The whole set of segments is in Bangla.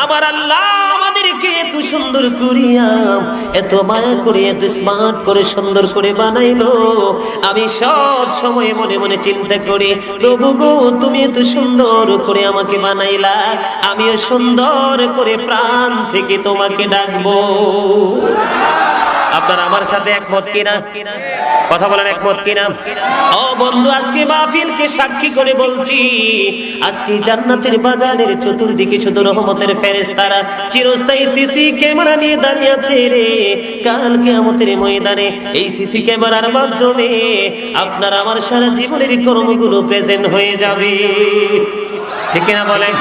আমার আল্লাহ আমাদেরকে এত সুন্দর করিয়া, এত মায়া করে, এত স্মার্ট করে, সুন্দর করে বানাইলো। আমি সব সময় মনে মনে চিন্তা করি, প্রভু গো তুমি এত সুন্দর করে আমাকে বানাইলা, আমিও সুন্দর করে প্রাণ থেকে তোমাকে ডাকবো। আপনারা আমার সাথে একমত কিনা? কথা বলেন, একমত কিনা? ও বন্ধু, আজকে মাহফিলকে সাক্ষী করে বলছি, আজকে জান্নাতের বাগানের চতুর্দিকে শুধু রহমতের ফেরেশতারা চিরস্থায়ী সিসি ক্যামেরা নিয়ে দাঁড়িয়ে আছে রে। কাল কিয়ামতের ময়দানে এই সিসি ক্যামেরার মাধ্যমে আপনার আমার সারা জীবনের কর্মগুলো প্রেজেন্ট হয়ে যাবে। ঠিক কিনা বলেন?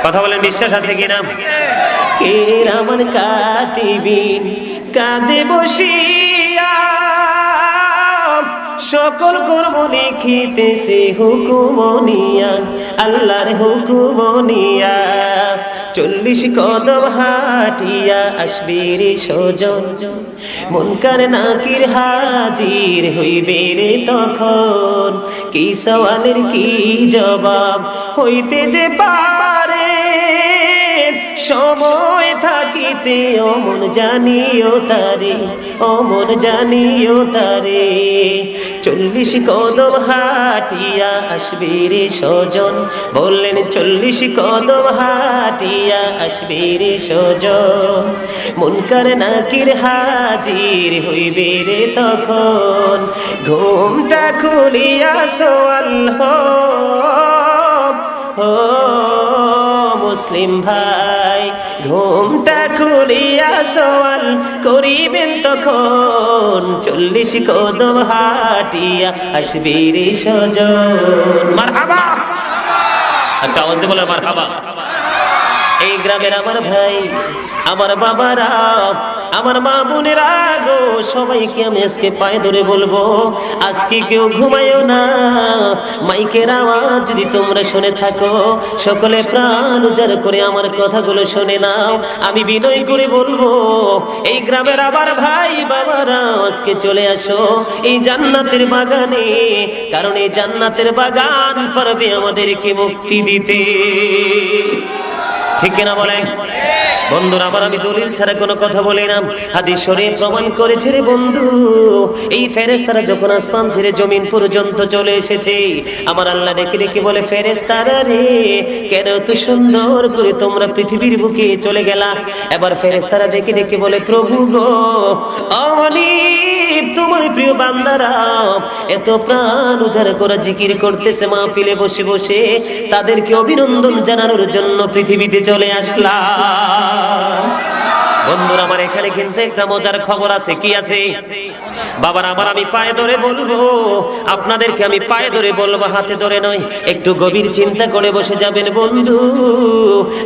কথা বলেন, বিশ্বাস আছে কিনা? কিরামান কাতিবিন কাঁদে বসিয়া সকল কর্ম লিখিতেছে হুকুমনিয়া, আল্লাহর হুকুমনিয়া। 40 কদম হাঁটিয়া আসবে রে সজন, মুনকার নাকির হাজির হইবে রে তখন। কি সওয়ালের কি জবাব হইতে যে পারে, সময় থাকিতে অমন জানিও তারে, অমন জানিও তারে। 40 কদম হাঁটিয়া আসবে রে সজন, বললেন 40 কদম হাঁটিয়া আসবে রে সজন, মুনকার নাকির হাজির হইবে রে তখন। ঘুমটা খুলিয়া সোয়াল হো মুসলিম ভাই, ঘুমটা খুলিয়া সওয়াল করিবেন তখন। 40 কদম হাঁটিয়া আসবে রে সজন। মারহাবা, একটা আওয়াজ দিয়ে বলেন মারহাবা। এই গ্রামের আমার ভাই, আমার বাবারা, আমার মা বোনেরা গো, সবাইকে আমি আজকে পায়ে ধরে বলবো, আজকে কেউ ঘুমায়ও না। মাইকের আওয়াজ যদি তোমরা শুনে থাকো, সকলে প্রাণ উজাড় করে আমার কথাগুলো শুনে নাও। আমি বিনয় করে বলবো, এই গ্রামের আমার ভাই বাবারা, আজকে চলে আসো এই জান্নাতের বাগানে, কারণ এই জান্নাতের বাগান পারবে আমাদেরকে মুক্তি দিতে। ঠিক কিনা বলেন? বন্ধুরা আমার, আমি দলিল ছাড়া কোনো কথা বলি না, হাদিস শরীফ প্রমাণ করেছে রে বন্ধু। এই ফেরেশতারা যখন আসমান ছেড়ে জমিন পর্যন্ত চলে এসেছে, আমার আল্লাহ ডেকে ডেকে বলে, ফেরেশতারা রে, কেন এত সুন্দর করে তোমরা পৃথিবীর বুকে চলে গেলা? এবার ফেরেশতারা ডেকে ডেকে বলে, প্রভু গো, অনেক তোমার প্রিয় বান্দারা এত প্রাণ উজাড় করে জিকির করতেছে মাহফিলে বসে বসে, তাদেরকে অভিনন্দন জানানোর জন্য পৃথিবীতে চলে আসলাম। বন্ধুরা আমার, এখানে কিন্তু একটা মজার খবর আছে। কি আছে? বাবারা আমার, আমি পায়ে ধরে বলবো, আপনাদেরকে আমি পায়ে ধরে বলবো, হাতে ধরে নয়। একটু গভীর চিন্তা করে বসে যাবেন বন্ধু।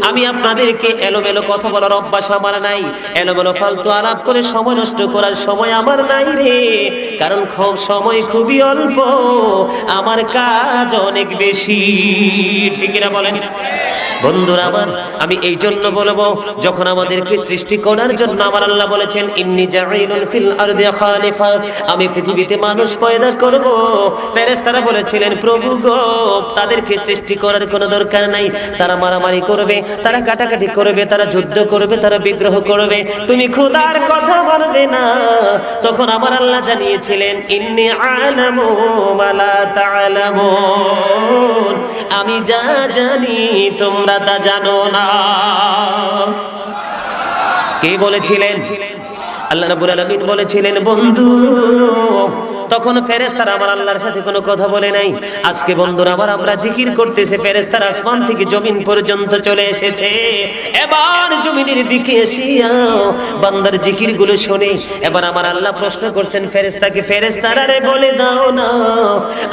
আমি আপনাদেরকে এলোমেলো কথা বলার অভ্যাস আমার নাই, এলোমেলো ফালতু আলাপ করে সময় নষ্ট করার সময় আমার নাই রে। কারণ সময় খুবই অল্প, আমার কাজ অনেক বেশি। ঠিক না বলেন? বন্ধুরা আমার, আমি এই জন্য বলবো, যখন আমাদেরকে সৃষ্টি করার জন্য আমার আল্লাহ বলেছেন, ইন্নী জাঈলুন ফিল আরদি খালিফা, আমি পৃথিবীতে মানুষ পয়দা করব। ফেরেশতারা বলেছিলেন, প্রভু গো, তাদেরকে সৃষ্টি করার কোনো দরকার নাই, তারা মারামারি করবে, তারা কাটাকাটি করবে, তারা যুদ্ধ করবে, তারা বিগ্রহ করবে, তুমি খোদার কথা বলবে না। তখন আমার আল্লাহ জানিয়েছিলেন, ইন্নী আ'লামু মা লা তা'লামুন, আমি যা জানি তোমরা তা জানো না। কে বলেছিলেন? আল্লাহ রাব্বুল আলামিন বলেছিলেন। বন্ধু, তখন ফেরেশতারা আমার আল্লাহর সাথে কোনো কথা বলে নাই। আজকে বন্ধুরা আমার, আমরা জিকির করতেছে, ফেরেশতারা আসমান থেকে জমিন পর্যন্ত চলে এসেছে। এবার জমিনের দিকে এসিয়া বান্দার জিকির গুলো শুনে এবার আমার আল্লাহ প্রশ্ন করছেন ফেরেশতাকে, ফেরেশতারা রে, বলে দাও না,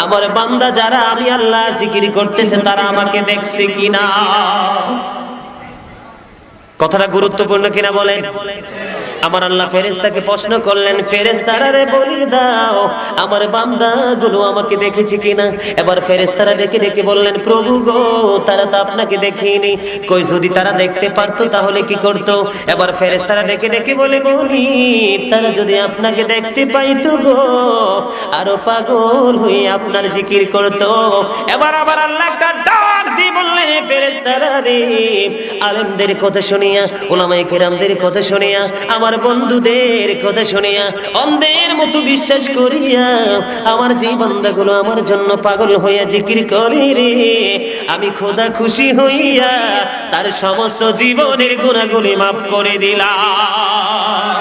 আমার বান্দা যারা আমি আল্লাহ জিকির করতেছে তারা আমাকে দেখছে কিনা? কথাটা গুরুত্বপূর্ণ কিনা বলেন? আমার আল্লাহ ফেরেশতাকে প্রশ্ন করলেন, ফেরেশতারা রে বলে দাও আমার বান্দাগুলো আমাকে দেখেছে কিনা। এবার ফেরেশতারা ডেকে ডেকে বললেন, প্রভু গো তারা তো আপনাকে দেখেনি। কই যদি তারা দেখতে পারতো তাহলে কি করতো? এবার ফেরেশতারা ডেকে ডেকে বলে, বলি তারা যদি আপনাকে দেখতে পাইতো গো আরো পাগল হয়ে আপনার জিকির করতো। এবার আবার আল্লাহ একটা ডাক দিয়ে বললেন, ফেরেশতারা রে আলেমদের কথা শুনিয়া, উলামায়ে কেরামদের কথা শুনিয়া, আমার বন্ধুদের কথা শুনিয়া অন্ধের মতো বিশ্বাস করিয়া আমার যে বান্দাগুলো আমার জন্য পাগল হইয়া জিকির করে রে, আমি খোদা খুশি হইয়া তার সমস্ত জীবনের গুনাহগুলি মাফ করে দিলাম।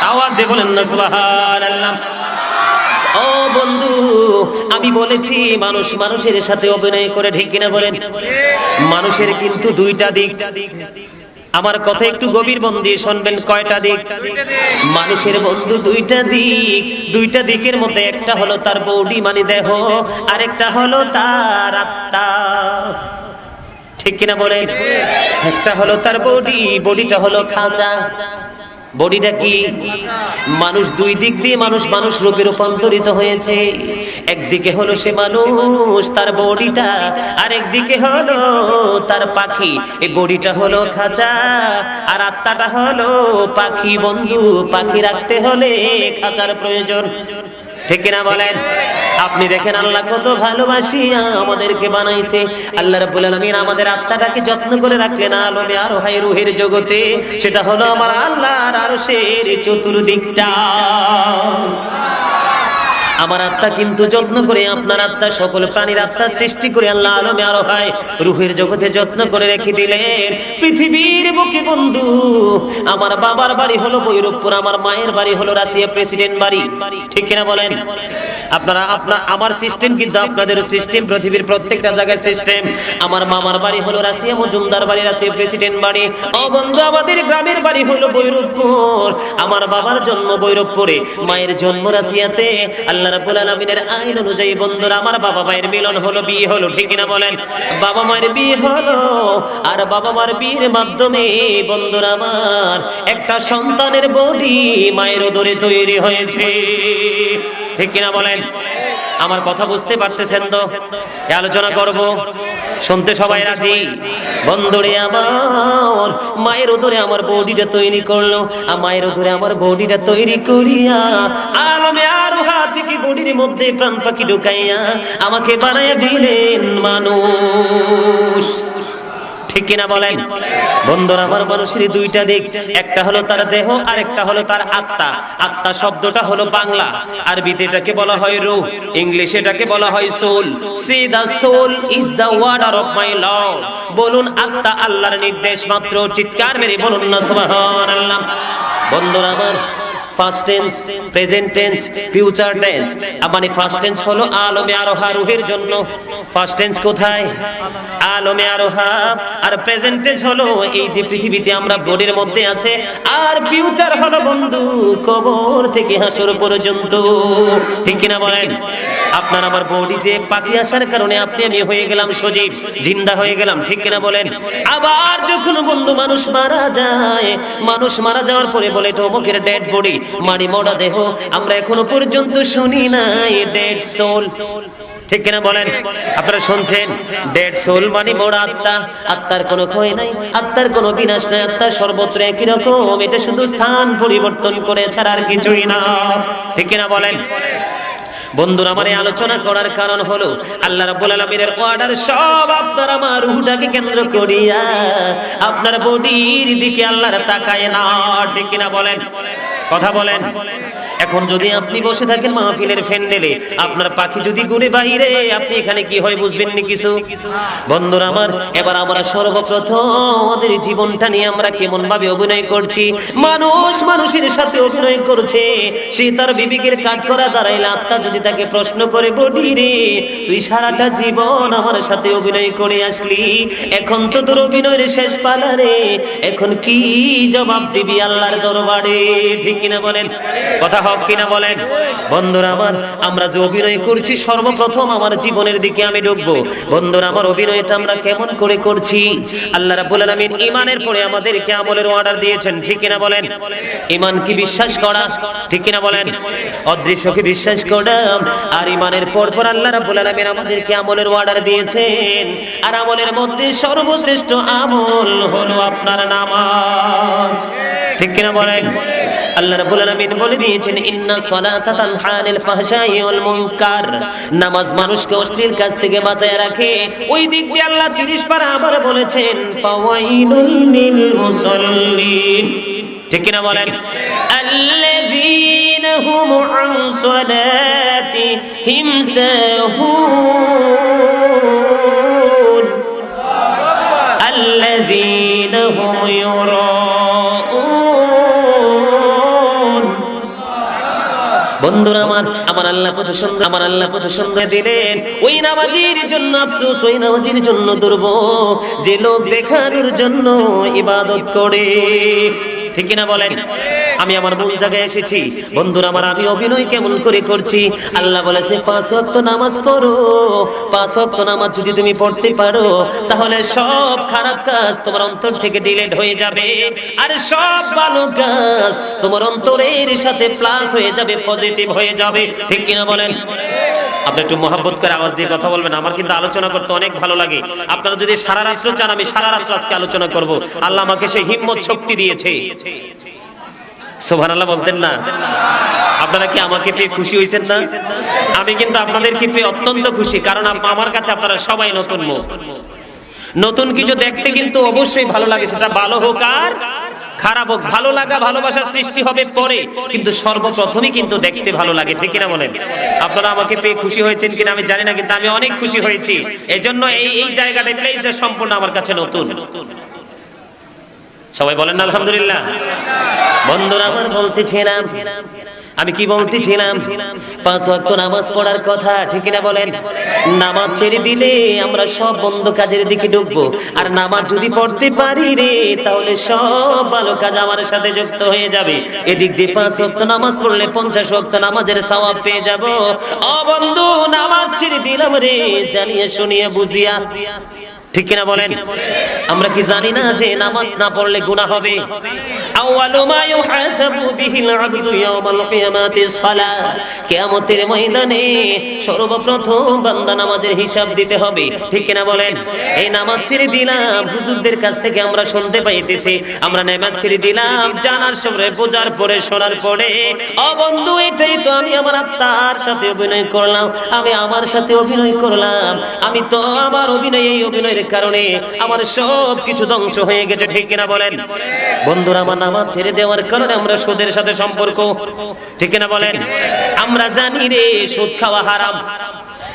আওয়াজ দিয়ে বলেন না সুবহানাল্লাহ। ও বন্ধু, আমি বলেছি মানুষ মানুষের সাথে অভিনয় করে, ঠিক কিনা বলেন? মানুষের কিন্তু দুইটা দিক। আমার কথা একটু গভীর মন দিয়ে শুনবেন। কয়টা দিক? মানুষের বন্ধু দুইটা দিক। দুইটা দিকের মধ্যে একটা হলো তার বডি মানে দেহ, আরেকটা হলো তার আত্মা, ঠিক কিনা বলেন? একটা হলো তার বডি, বডিটা হলো খাঁচা। বডিটা কি? মানুষ দুই দিক দিয়ে মানুষ মানুষ রূপে রূপান্তরিত হয়েছে। একদিকে হলো সে মানুষ তার বডিটা, আর একদিকে হলো তার পাখি। এই বডিটা হলো খাঁচা আর আত্মাটা হলো পাখি। বন্ধু, পাখি রাখতে হলে খাঁচার প্রয়োজন, ঠিক কিনা বলেন? আপনি দেখেন আল্লাহ কত ভালোবাসিয়া আমাদেরকে বানাইছে। আল্লাহ রাব্বুল আলামিন আমাদের আত্মাটাকে যত্ন করে রাখলেন আলমে আর হায় রুহের জগতে। সেটা হলো আমার আল্লাহর আরশের চতুর্দিকটা। আমার আত্মা কিন্তু যত্ন করে, আপনার আত্মা, সকল প্রাণীর আত্মা সৃষ্টি করে আল্লাহ আলমে আরো হয় রুহের জগতে যত্ন করে রেখে দিলেন পৃথিবীর বুকে। বন্ধু, আমার বাবার বাড়ি হলো ভৈরবপুর, আমার মায়ের বাড়ি হলো রাশিয়া প্রেসিডেন্ট বাড়ি, ঠিক কিনা বলেন? আমার সিস্টেম কিন্তু আপনাদের সিস্টেম, পৃথিবীর প্রত্যেকটা জায়গায় সিস্টেম। আমার মামার বাড়ি হলো রাশিয়া মজুমদার বাড়ি, রাশিয়া প্রেসিডেন্ট বাড়ি। ও বন্ধু, আমাদের গ্রামের বাড়ি হলো ভৈরবপুর। আমার বাবার জন্ম ভৈরবপুরে, মায়ের জন্ম রাশিয়াতে। আল্লাহ রাব্বুল আলামিনের আইন অনুযায়ী বন্ধুরা আমার বাবা মায়ের মিলন হলো, বিয়ে হলো, ঠিক কিনা বলেন? বাবা মায়ের বিয়ে হলো, আর বাবা মায়ের বিয়ের মাধ্যমে বন্ধুরা আমার একটা সন্তানের বডি মায়ের উদরে তৈরি হয়েছে, ঠিক কিনা বলেন? আমার কথা বুঝতে পারতেছেন তো? আলোচনা করব, শুনতে সবাই রাজি? বন্ধুরে আমার মায়ের উদরে আমার বডিটা তৈরি করলো, আর মায়ের উদরে আমার বডিটা তৈরি করিয়া আলমে আর হাতিকে বডির মধ্যে প্রাণ পাখি ঢুকাইয়া আমাকে বানাইয়া দিলেন মানুষ, ঠিক কিনা বলেন? বন্ধুরা আমার মানুষের দুইটা দিক। একটা হলো তার দেহ, আর একটা হলো তার আত্মা। আত্মা শব্দটা হলো বাংলা, আরবিতে এটাকে বলা হয় রূহ, ইংলিশে এটাকে বলা হয় soul. Say the soul is the order of my Lord. বলুন আত্মা আল্লাহর নির্দেশ মাত্র। চিৎকার মেরে বলুন না সুবহানাল্লাহ। বন্ধুরা আমার first tense, present tense, future tense. মানে ফার্স্ট টেন্স হলো আলমে আরোহা রুহের জন্য। ফার্স্ট টেন্স কোথায়? আলমে আরোহা। আর প্রেজেন্ট টেন্স হলো এই যে পৃথিবীতে আমরা বডির মধ্যে আছে। আর ফিউচার হলো বন্ধু কবর থেকে হাসর পর্যন্ত, ঠিক কিনা বলেন? আপনার আমার বডিতে পাখি আসার কারণে আপনি আমি হয়ে গেলাম সজীব, জিন্দা হয়ে গেলাম, ঠিক কিনা বলেন? আবার যখন বন্ধু মানুষ মারা যায়, মানুষ মারা যাওয়ার পরে বলে এটা অমুকের ডেড বডি, মারি মোড়া দেহ। আমরা এখনো পর্যন্ত শুনি নাই ডেড সোল, ঠিক কিনা বলেন? আপনারা শুনছেন? ডেড সোল মানে মোড়া আত্মা। আত্মার কোনো ক্ষয় নাই, আত্মার কোনো বিনাশ নাই, আত্মা সর্বত্র একই রকম। এটা শুধু স্থান পরিবর্তন করে ছাড়া আর কিছুই না, ঠিক কিনা বলেন? বন্ধুরা আমার এই আলোচনা করার কারণ হলো আল্লাহ রাব্বুল আলামিনের অর্ডার সব আপনার আমার রূহটাকে কেন্দ্র করিয়া আপনার বডির দিকে আল্লাহর তাকায় না, ঠিক কিনা বলেন? কথা বলেন। এখন যদি আপনি বসে থাকেন মাহফিলের ফ্যান্ডেলে, আপনার পাখি যদি ঘুরে বাইরে, আপনি এখানে কি হয় বুঝবেন না কিছু। বন্ধুরা আমার, এবার আমরা সর্বপ্রথম আমাদের জীবনটা নিয়ে আমরা কেমন ভাবে অভিনয় করছি। মানুষ মানুষের সাথে অভিনয় করছে। সে তার বিবেকের কাঠ করা দাঁড়াইলে আত্মা যদি তাকে প্রশ্ন করে, বডি রে তুই সারাটা জীবন আমার সাথে অভিনয় করে আসলি, এখন তো তোর অভিনয়ের শেষ পালা রে, এখন কি জবাব দিবি আল্লাহর দরবারে, ঠিক কিনা বলেন? কথা হক কিনা বলেন? বন্ধুরা আমার, আমরা যে অভিনয় করছি সর্বপ্রথম আমার জীবনের দিকে আমি ঢুকবো। বন্ধুরা আমার, অভিনয়টা আমরা কেমন করে করছি? আল্লাহ রাব্বুল আলামিন ঈমানের পরে আমাদেরকে আমলের অর্ডার দিয়েছেন, ঠিক কিনা বলেন? ঈমান কি বিশ্বাস করা, ঠিক কিনা বলেন? অদৃশ্যকে বিশ্বাস করা। আর ঈমানের পর আল্লাহ রাব্বুল আলামিন আমাদেরকে আমলের অর্ডার দিয়েছেন। আর আমলের মধ্যে সর্বশ্রেষ্ঠ আমল হলো আপনার নামাজ, ঠিক কিনা বলেন? আল্লাহ রাব্বুল আলামিন বলে দিয়েছেন, ইন্না সলাতা তানহা আনিল ফাহশাই ওয়াল মুনকার। নামাজ মানুষকে অশ্লীল কাজ থেকে বাঁচায় রাখে। ওই দিক দিয়ে আল্লাহ 30 পারা আবার বলেছেন, ফাওয়াইলুল লিল মুসাল্লিন, ঠিক কিনা বলেন? আল্লাযীনা হুম আন সালাতিহিম সাহুন আল্লাযীনা হুম ইউরাউন। বন্ধুরা আমার আল্লাহ কত সুন্দর, আমার আল্লাহ কত সুন্দর দিলেন। ওই নামাজের জন্য আফসোস, ওই নামাজের জন্য দুর্ভোগ যে লোক দেখানোর জন্য ইবাদত করে, ঠিক কিনা বলেন? আমি আমার মূল জায়গায় এসেছি। বন্ধুরা আমার, আমি অভিনয় কেমন করে করছি? আল্লাহ বলেছে 5 ওয়াক্ত নামাজ পড়ো। 5 ওয়াক্ত নামাজ যদি তুমি পড়তে পারো তাহলে সব খারাপ কাজ তোমার অন্তর থেকে ডিলিট হয়ে যাবে, আর সব ভালো কাজ তোমার অন্তরের সাথে প্লাস হয়ে যাবে, পজিটিভ হয়ে যাবে, ঠিক কিনা বলেন? আপনি একটু মহব্বত করে আওয়াজ দিয়ে কথা বলবেন। আমার কিন্তু আলোচনা করতে অনেক ভালো লাগে। আপনারা যদি সারা রাত্র চান আমি সারা রাত্র আজকে আলোচনা করব। আল্লাহ আমাকে সেই হিম্মত শক্তি দিয়েছে। সুবহানাল্লাহ বলতেন না? আপনারা কি আমাকে পেয়ে খুশি হয়েছেন না? আমি কিন্তু আপনাদেরকে পেয়ে অত্যন্ত খুশি, কারণ আমার কাছে আপনারা সবাই নতুন মুখ। নতুন কিছু দেখতে কিন্তু অবশ্যই ভালো লাগে, সেটা ভালো হোক আর খারাপ হোক। ভালো লাগা ভালোবাসার সৃষ্টি হবে পরে, কিন্তু সর্বপ্রথমই কিন্তু দেখতে ভালো লাগে, ঠিক কিনা বলেন? আপনারা আমাকে পেয়ে খুশি হয়েছেন কিনা আমি জানি না, কিন্তু আমি অনেক খুশি হয়েছি। এজন্য এই জায়গাটা প্লেসটা সম্পূর্ণ আমার কাছে নতুন। সবাই বলেন না আলহামদুলিল্লাহ। বন্ধুরা আমার, বলতেছিলাম আমি কি বলতেছিলাম? 5 ওয়াক্ত নামাজ পড়ার কথা, ঠিক কিনা বলেন? নামাজ ছেড়ে দিলে আমরা সব বন্ধ কাজের দিকে ঢুকবো। আর নামাজ যদি পড়তে পারি রে, তাহলে সব ভালো কাজ আমার সাথে যুক্ত হয়ে যাবে। এদিক দিয়ে 5 ওয়াক্ত নামাজ পড়লে 50 ওয়াক্ত নামাজের সওয়াব পেয়ে যাব। ও বন্ধু, নামাজ ছেড়ে দিলাম রে জানিয়ে শুনিয়ে বুঝিয়া, ঠিক কিনা বলেন? আমরা কি জানি না যে নামাজ না পড়লে গুনাহ হবে? আউয়ালু মা ইউহাসাবু বিহিল আবদু ইয়াউমাল কিয়ামাতিস সালাহ। কিয়ামতের ময়দানে সর্বপ্রথম বান্দা নামাজের হিসাব দিতে হবে, ঠিক কিনা বলেন? এই নামাজ ছেড়ে দিলাম, হুজুরদের কাছ থেকে আমরা শুনতে পাইতেছি, আমরা নামাজ ছেড়ে দিলাম জানার পরে, বোঝার পরে, শোনার পরে। ও বন্ধু, এটাই তো আমি আমার আত্মার সাথে অভিনয় করলাম, আমি আমার সাথে অভিনয় করলাম। আমি তো আমার অভিনয়, এই অভিনয়ের কারণে আমার সব কিছু ধ্বংস হয়ে গেছে, ঠিক কিনা বলেন? বন্ধুরা আমার, নামাজ ছেড়ে দেওয়ার কারণে আমরা সুদের সাথে সম্পর্ক, ঠিক কিনা বলেন? আমরা জানি রে সুদ খাওয়া হারাম,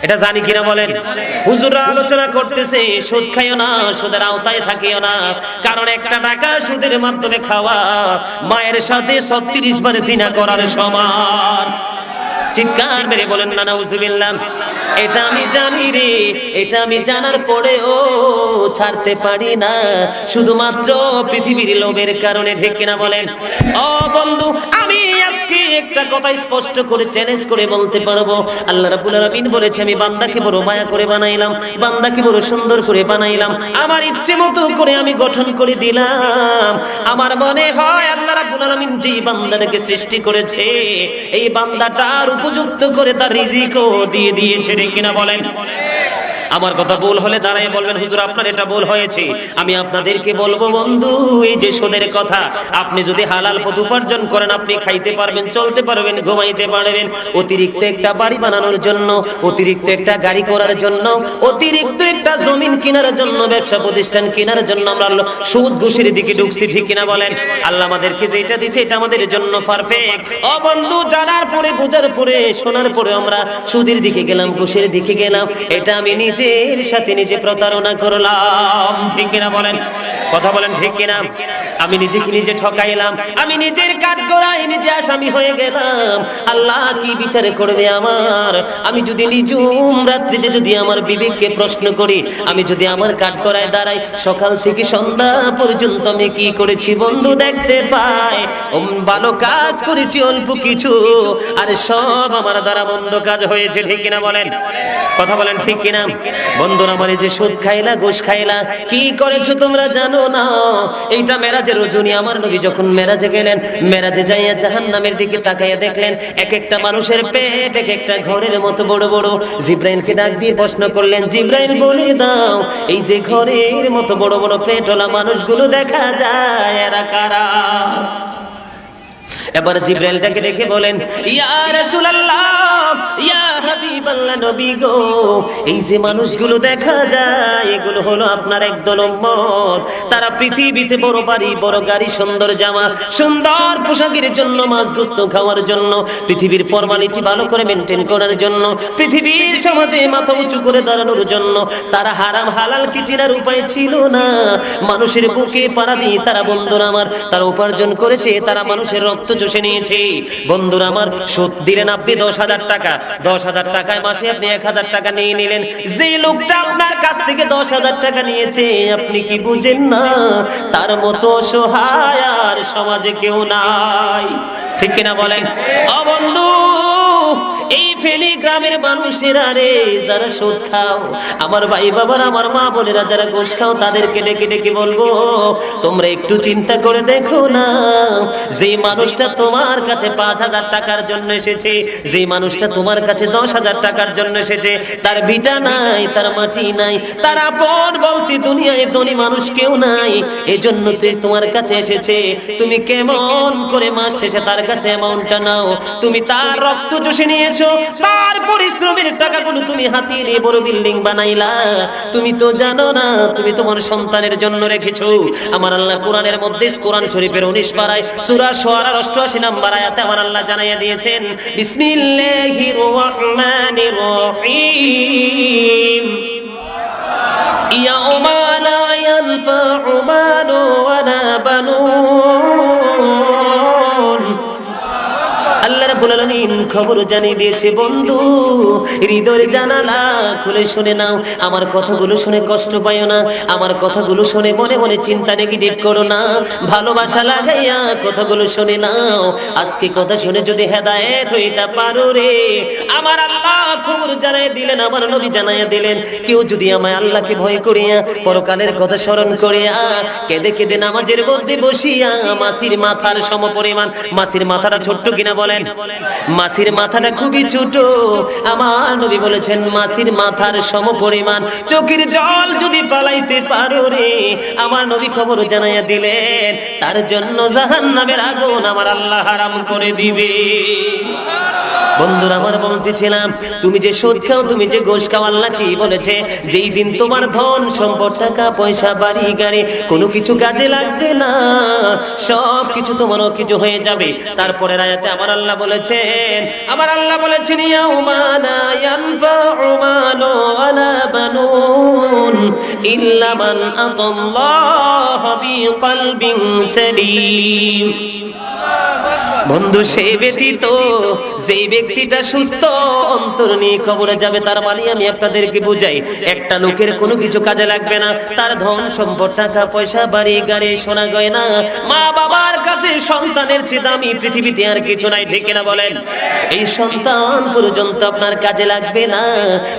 এটা জানি কিনা বলেন? হুজুররা আলোচনা করতেছে সুদ খাইও না, সুদের আওতায় থাকিও না, কারণ একটা টাকা সুদের মাধ্যমে খাওয়া মায়ের সাথে 36 বার জিনা করার সমান। চিৎকার মেরে বলেন না নাউজুবিল্লাহ। এটা আমি জানি রে, এটা আমি জানার পরেও ছাড়তে পারি না, শুধুমাত্র পৃথিবীর লোভের কারণে, ঠিক কিনা বলেন? ও বন্ধু, আমি আজকে একটা কথা স্পষ্ট করে চ্যালেঞ্জ করে বলতে পারবো, আল্লাহ রাব্বুল আলামিন বলেছে আমি বান্দাকে বড় মায়া করে বানাইলাম, বান্দাকে বড় সুন্দর করে বানাইলাম, আমার ইচ্ছে মতো করে আমি গঠন করে দিলাম। আমার মনে হয় আল্লাহ রাব্বুল আলামিন যেই বান্দাটাকে সৃষ্টি করেছে, এই বান্দাটার উপযুক্ত করে তার রিজিকও দিয়ে দিয়েছে, ঠিক কিনা বলেন? আমার কথা ভুল হলে দাঁড়ায় বলবেন হুজুর আপনার এটা ভুল হয়েছে। আমি আপনাদেরকে বলবো বন্ধু, এই যে সুদের কথা, আপনি যদি হালাল পথ উপার্জন করেন আপনি খাইতে পারবেন, চলতে পারবেন, ঘুমাইতে পারবেন। অতিরিক্ত একটা বাড়ি বানানোর জন্য, অতিরিক্ত একটা গাড়ি করার জন্য, অতিরিক্ত একটা জমিন কেনার জন্য, ব্যবসা প্রতিষ্ঠান কেনার জন্য আমরা সুদ ঘুষের দিকে ঢুকছি, ঠিক কিনা বলেন? আল্লাহ আমাদেরকে যেটা দিয়েছে এটা আমাদের জন্য পারফেক্ট। ও বন্ধু, জানার পরে, বোঝার পরে, শোনার পরে আমরা সুদের দিকে গেলাম, ঘুষের দিকে গেলাম, এটা আমি নিজের সাথে নিজে প্রতারণা করলাম, ঠিক কিনা বলেন? কথা বলেন ঠিক কিনা? আমি নিজেকে নিজে ঠকাইলাম, আমি নিজের কাঠগড়ায় নিজে আসামি হয়ে গেলাম। আল্লাহ কি বিচারে করবে আমার? আমি যদি নিঝুম রাত্রিতে যদি আমার বিবেককে প্রশ্ন করি, আমি যদি আমার কাঠগড়ায় দাঁড়াই, সকাল থেকে সন্ধ্যা পর্যন্ত আমি কি করেছি বন্ধু দেখতে পাই। ভালো কাজ করেছি অল্প কিছু, আর সব আমার দ্বারা বন্ধ কাজ হয়েছে। ঠিক কিনা বলেন? কথা বলেন ঠিক কিনা? বন্ধুরা আমার, এই যে সুদ খাইলা, ঘুষ খাইলা, কি করেছো তোমরা জানো না? এইটা মেরাজের রজনী, আমার নবী যখন মেরাজে গেলেন, মেরাজে যাইয়া জাহান্নামের দিকে তাকাইয়া দেখলেন এক একটা মানুষের পেট এক একটা ঘরের মতো বড় বড়। জিব্রাইলকে ডাক দিয়ে প্রশ্ন করলেন, জিব্রাইল বলে দাও, এই যে ঘরের মতো বড় বড় পেটওয়ালা মানুষগুলো দেখা যায়, এরা কারা? এবার জিব্রাইলটাকে ডেকে বলেন, ইয়া রাসূলুল্লাহ, ইয়া হাবিবাল্লাহ, নবী গো, এই যে মানুষগুলো দেখা যায়, এগুলো হলো আপনার একদল উম্মত। তারা পৃথিবীতে বড় বাড়ি, বড় গাড়ি, সুন্দর জামা, সুন্দর পোশাকের জন্য, মাছ গোস্ত খাওয়ার জন্য, পৃথিবীর ফরমালিটি ভালো করে মেনটেন করার জন্য, পৃথিবীর সমাজে মাথা উঁচু করে দাঁড়ানোর জন্য, তারা হারাম হালাল কি চিনার উপায় ছিল না। মানুষের বুকে পাড়া দিয়ে তারা, বন্ধুরা আমার, তারা উপার্জন করেছে, তারা মানুষের রক্ত চষে নিয়েছে। বন্ধুরা আমার, সুদ দিলেন আপনি 10,000 টাকা, 10,000 টাকায় মাসে আপনি 1,000 টাকা নিয়ে নিলেন। যে লোকটা আপনার কাছ থেকে 10,000 টাকা নিয়েছে, আপনি কি বুঝেন না তার মতো অসহায় আর সমাজে কেউ নাই? ঠিক কিনা বলেন? ও বন্ধু, এই ফেনী গ্রামের মানুষেরা রে, যারা সুদ খাও, আমার ভাই বাবার, আমার মা বোনেরা যারা ঘুষ খাও, তাদেরকে ডেকে ডেকে বলবো, তোমরা একটু চিন্তা করে দেখো না, যে মানুষটা তোমার কাছে 5,000 টাকার জন্য এসেছে, যে মানুষটা তোমার কাছে 10,000 টাকার জন্য এসেছে, তার ভিটা নাই, তার মাটি নাই, তার আপন বলতে দুনিয়ায় ধনী মানুষ কেউ নাই, এজন্য তোমার কাছে এসেছে। তুমি কেমন করে মাস শেষে তার কাছে অ্যামাউন্টটা নাও? তুমি তার রক্ত চষে নিয়েছো, তার পরিশ্রমের টাকাগুলো তুমি হাতিয়ে নিয়ে বড় বিল্ডিং বানাইলা। তুমি তো জানো না, তুমি তোমার সন্তানের জন্য রেখেছো। আমার আল্লাহ কোরআনের মধ্যে, কোরআন শরীফের 19 পারায় সূরা শুআরার 88 নম্বর আয়াতে আমার আল্লাহ জানাইয়া দিয়েছেন, বিসমিল্লাহির রহমানির রহিম, ইয়াউমা লা ইয়ানফাউ মালু ওয়ালা বানুন। আল্লাহ রাব্বুল আলামিন খবর জানিয়ে দিয়েছে, বন্ধু, হৃদয়ের জানালা খুলে শুনে নাও, আমার কথাগুলো শুনে কষ্ট পাইও না, আমার কথাগুলো শুনে মনে মনে চিন্তা নেগেটিভ করো না, ভালোবাসা লাগাইয়া কথাগুলো শুনে নাও। আজকে কথা শুনে যদি হেদায়েত হইতে পারো রে, আমার আল্লাহ খবর জানাই দিলেন, আমার নবী জানাইয়া দিলেন, কেউ যদি আমায় আল্লাহকে ভয় করিয়া, পরকালের কথা স্মরণ করিয়া, কেঁদে কেঁদে নামাজের মধ্যে বসিয়া মাছির মাথার সমপরিমাণ, মাছির মাথাটা ছোট্ট কিনা বলেন? মাছির মাথাটা খুবই ছোট। আমার নবী বলেছেন, মাছির মাথার সমপরিমাণ চোখের জল যদি পালাইতে পারো রে, আমার নবী খবর জানাইয়া দিলেন, তার জন্য জাহান্নামের আগুন আমার আল্লাহ হারাম করে দিবে। বন্ধুরা আমার, বলতেছিলাম, তুমি যে সুদ খাও, তুমি যে ঘুষ খাও, আল্লাহ কি বলেছে? যেই দিন তোমার ধন সম্পদ, টাকা পয়সা, বাড়ি গাড়ি কোনো কিছু কাজে লাগবে না, সব কিছু তোমারও কিছু হয়ে যাবে। তারপরে আয়াতে আমার আল্লাহ বলেছেন, আমার আল্লাহ বলেছেন, ইয়াউমা লা ইয়ানফাউ মালু ওয়ালা বানুন ইল্লা মান আতাল্লাহ বিকলবিন সালিম। বন্ধু, সেই ব্যতীত যেই ব্যক্তিটা সুস্থ অন্তর নিয়ে খবরে যাবে, তার মানে আমি আপনাদেরকে বুঝাই, একটা লোকের কোনো কিছু কাজে লাগবে না, তার ধন সম্পদ, টাকা পয়সা, বাড়ি গাড়ি, সোনা গয়না, মা বাবার কাছে সন্তানের চেয়ে দামি পৃথিবীতে আর কিছু নাই। ঠিক কিনা বলেন? এই সন্তান পর্যন্ত আপনার কাজে লাগবে না।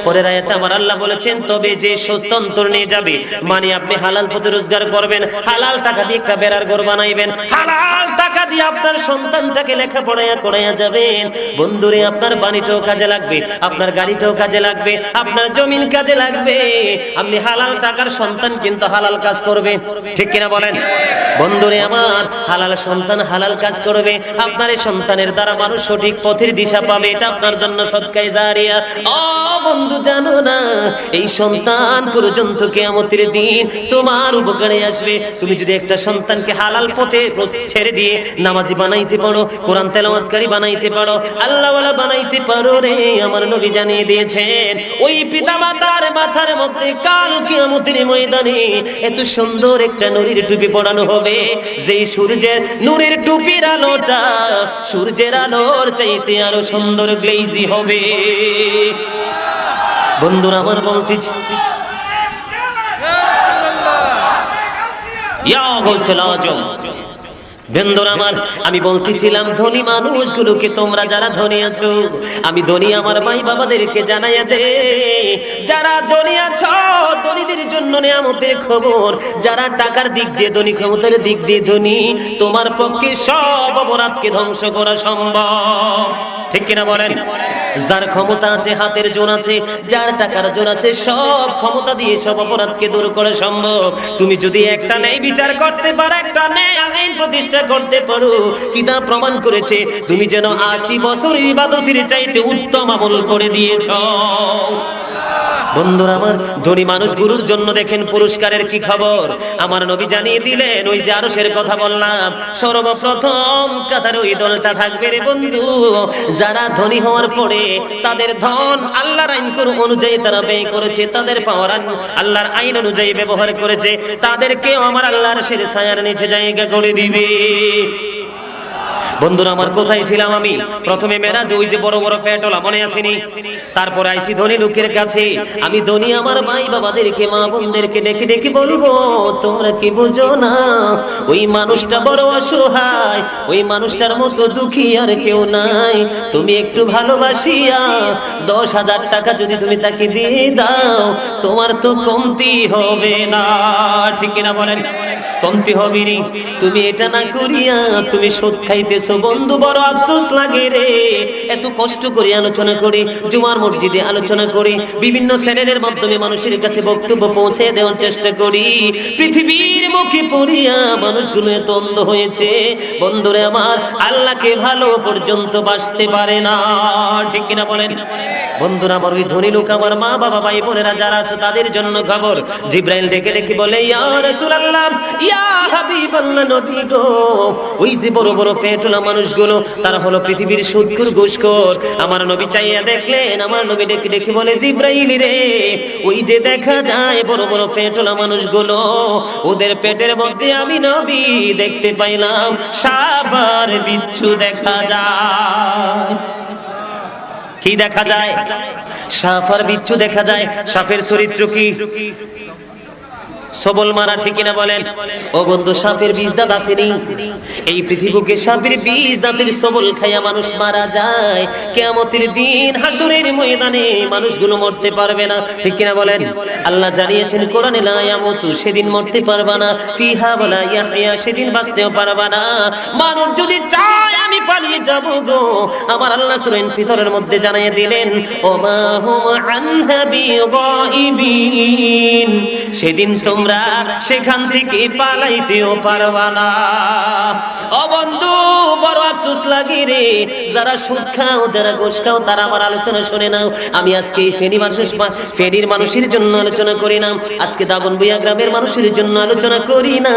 পরের আয়াতে আমার আল্লাহ বলেছেন, তবে যে সুস্থ অন্তর নিয়ে যাবে, মানে আপনি হালাল পথে রোজগার করবেন, হালাল টাকা দিয়ে একটা বেড়ার ঘর বানাইবেন, হালাল টাকা দিয়ে আপনার সন্তানটাকে লেখাপড়ায়া করাইয়া যাবেন। বন্ধুরে, আপনার বাড়িটাও কাজে লাগবে, আপনার গাড়িটাও কাজে লাগবে, আপনার জমিন কাজে লাগবে। আপনি হালাল টাকার সন্তান কিন্তু হালাল কাজ করবে। ঠিক কিনা বলেন? বন্ধুরে আমার, হালাল সন্তান হালাল কাজ করবে, আপনার এই সন্তানের দ্বারা মানুষ সঠিক পথের দিশা পাবে, এটা আপনার জন্য সদকায়ে জারিয়া। ও বন্ধু, জানো না এই সন্তান পর্যন্ত কিয়ামতের দিন তোমার উপকারে আসবে। তুমি যদি একটা সন্তানকে হালাল পথে ছেড়ে দিয়ে নামাজি বানাইতে পারো, কোরআন তেলাওয়াতকারী বানাইতে পারো, আল্লাহওয়ালা বানাইতে পারো রে, আমার নবী জানিয়ে দিয়েছেন ওই পিতামাতার মাথার মধ্যে কাল কিয়ামতের ময়দানে এত সুন্দর একটা নূরের টুপি পরানো হবে, যেই সূর্যের নূরের টুপির আলোটা সূর্যের আলোর চাইতে আরো সুন্দর গ্লেজি হবে। বন্ধুরা আমার, বলতেছি ইয়া গাউসুল আজম, বন্ধুরা আমার, আমি বলতেছিলাম ধনী মানুষগুলোকে, তোমরা যারা ধনী আছো, আমি ধনী আমার ভাই বাবাদেরকে জানাইয়া দে, যারা ধনী আছো ধনীদের জন্য নিয়ামতের খবর, যারা টাকার দিক দিয়ে ধনী, ক্ষমতার দিক দিয়ে ধনী, তোমার পক্ষে সব অপরাধকে ধ্বংস করা সম্ভব, ঠিক কিনা বলেন? যার ক্ষমতা আছে, হাতের জোর আছে, যার টাকার জোর আছে, সব ক্ষমতা দিয়ে সব অপরাধকে দূর করা সম্ভব। তুমি যদি একটা ন্যায় বিচার করতে পারো, একটা ন্যায় আইন প্রতিষ্ঠা করতে পারো, কিতাব প্রমাণ করেছে তুমি যেন ৮০ বছর ইবাদতের চাইতে উত্তম আমল করে দিয়েছ। বন্ধুরা আমার, ধনী মানুষগুলোর জন্য দেখেন পুরস্কারের কি খবর, আমার নবী জানিয়ে দিলেন। ওই যে আরশের কথা বললাম, সর্বপ্রথম কাতারে ওই দলটা থাকবে রে বন্ধু, যারা ধনী হওয়ার পরে তাদের ধন আল্লাহর আইন অনুযায়ী তারা ব্যয় করেছে, তাদের পাওয়ার আল্লাহর আইন অনুযায়ী ব্যবহার করেছে, তাদেরকে আমার আল্লাহর আরশের ছায়ার নিচে জায়গা করে দিবে। বন্ধুরা আমার, কোথায় ছিলাম আমি? প্রথমে মেরাজ, ওই যে বড় বড় পেটলা, মনে আসেনি? তারপর আইছি ধনী লোকের কাছে। আমি ধনী আমার ভাই বাবাদেরকে, মা বোনদেরকে ডেকে ডেকে বলবো, তোমরা কি বুঝো না ওই মানুষটা বড় অসহায়, ওই মানুষটার মতো দুঃখী আর কেউ নাই। তুমি একটু ভালোবাসিয়া ১০,০০০ টাকা যদি তুমি তাকে দিয়ে দাও, তোমার তো কমতি হবে না, ঠিক কিনা বলেন? কমতি হবে নি। তুমি এটা না করিয়া তুমি সুদ খাইতেছো। বন্ধু, বড় আফসোস লাগে রে, এত কষ্ট করে আলোচনা করে, জুমার মসজিদে আলোচনা করে, বিভিন্ন চ্যানেলের মাধ্যমে মানুষের কাছে বক্তব্য পৌঁছে দেওয়ার চেষ্টা করি, পৃথিবীর মুখে পড়িয়া মানুষগুলো এত অন্ধ হয়েছে। বন্ধুরে আমার, আল্লাহকে ভালো পর্যন্ত বাসতে পারে না, ঠিক কিনা বলেন? বন্ধুরা আমার, ওই ধনী লোক, আমার মা বাবা ভাই বোনেরা যারা আছে, তাদের জন্য খবর। জিব্রাইল ডেকে ডেকে বলে, ইয়া রাসূলুল্লাহ, ইয়া হাবিবাল্লাহ, নবী গো, ওই যে বড় বড় পেটলা মানুষগুলো, তারা হলো পৃথিবীর সুদখোর ঘুষখোর। আমার নবী চাইয়া দেখলেন, আমার নবী ডেকে ডেকে বলে, জিব্রাইল রে, ওই যে দেখা যায় বড় বড় পেটলা মানুষগুলো, ওদের পেটের মধ্যে আমি নবী দেখতে পাইলাম সাপ আর বিচ্ছু দেখা যায়। কি দেখা যায়? সাপ আর বিচ্ছু দেখা যায়। সাপের চরিত্র কি? সবল মারা, ঠিক কিনা বলেন? ও বন্ধু, সাপের বিষ দাঁত আসেনি? এই পৃথিবীকে সাপের বিষ দাঁতের সবল খাইয়া মানুষ মারা যায়। কিয়ামতের দিন হাসরের ময়দানে মানুষগুলো মরতে পারবে না, ঠিক কিনা বলেন? আল্লাহ জানিয়েছেন কোরআনে, লা ইয়ামুতু, সেদিন মরতে পারবা না, ফিহা ওয়ালা ইয়াহইয়া, সেদিন বাঁচতেও পারবা না। মানুষ যদি চায় আমি পালিয়ে যাব গো, আমার আল্লাহ সূরা ফিতরের মধ্যে জানিয়ে দিলেন, ওমা হুম আনহা বিগাইবিন, সেদিন তোমরা সেখান থেকে পালাইতেও পারবা না। ও বন্ধু, বড় আফসোস লাগে রে, যারা সুদ খাও, যারা ঘুষ খাও, তারা আমার আলোচনা শুনে নাও। আমি আজকে এই ফেনীর মানুষের জন্য আলোচনা করি না, আজকে দাগনভূঞা গ্রামের মানুষের জন্য আলোচনা করি না।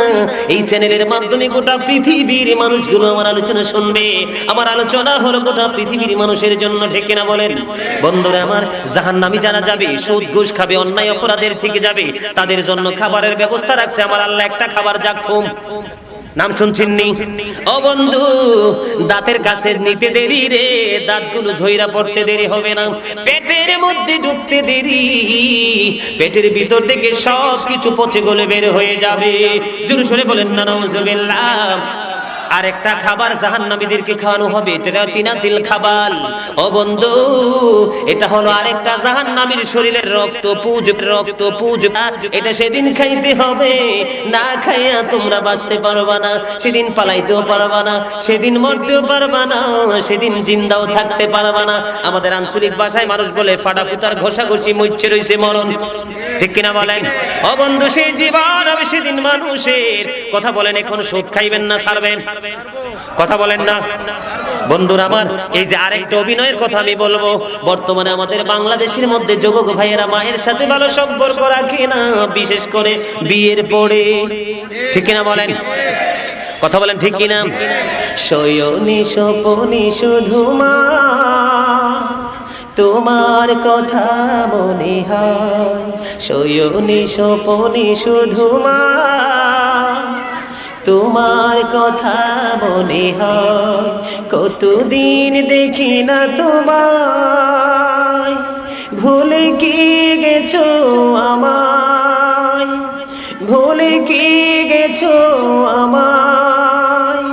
এই চ্যানেলের মাধ্যমে গোটা পৃথিবীর মানুষগুলো আমার আলোচনা শুনবে। আমার আলোচনা হলো গোটা পৃথিবীর মানুষের জন্য, ঠিক কিনা বলেন? বন্ধুরা আমার, জাহান্নামী যারা যাবে, সুদ ঘুষ খাবে, অন্যায় অপরাধের থেকে যাবে, তাদের জন্য খাবারের ব্যবস্থা রাখছে আমার আল্লাহ। একটা খাবার, জাক্কুম, নাম শুনছেন নি? ও বন্ধু, দাঁতের কাছে নিতে দেরি রে, দাঁতগুলো ঝইরা পড়তে দেরি হবে না, পেটের মধ্যে ঢুকতে দেরি, পেটের ভিতর থেকে সব কিছু পচে গলে বের হয়ে যাবে। জোরে সোরে বলেন না নাউজুবিল্লাহ। আরেকটা খাবার জাহান্নামীদেরকে খাওয়ানো হবে, এটা তিনাতিল খাবার। ও বন্ধু, এটা হলো আরেকটা জাহান্নামীর শরীরের রক্ত পুজ, এটা সেদিন খাইতে হবে, না খাইয়া তোমরা বাঁচতে পারবা না, সেদিন পালাইতেও পারবা না, সেদিন মরতেও পারবা না, সেদিন জিন্দাও থাকতে পারবা না। আমাদের আঞ্চলিক ভাষায় মানুষ বলে, ফাটা ফুটার ঘষাঘষি মরছে রইছে মরণ। ঠিক কিনা বলেন? ও বন্ধু, সেই জীবন হবে সেদিন মানুষের। কথা বলেন, এখন সুদ খাইবেন না ছাড়বেন? কথা বলেন না বন্ধুরা আমার। এই যে আরেকটা অভিনয়ের কথা আমি বলবো, বর্তমানে আমাদের বাংলাদেশের মধ্যে যুবক ভাইয়েরা মায়ের সাথে ভালো সম্পর্ক রাখে না, বিশেষ করে বিয়ের পরে। ঠিক কিনা বলেন? কথা বলেন ঠিক কিনা? শয়নি স্বপনে শুধু মা তোমার কথা মনে হয়, শয়নি স্বপনে শুধু মা তোমার কথা মনে হয়, কতদিন দেখি না তোমায়, ভুলে কি গেছো আমায়, ভুলে কি গেছো আমায়,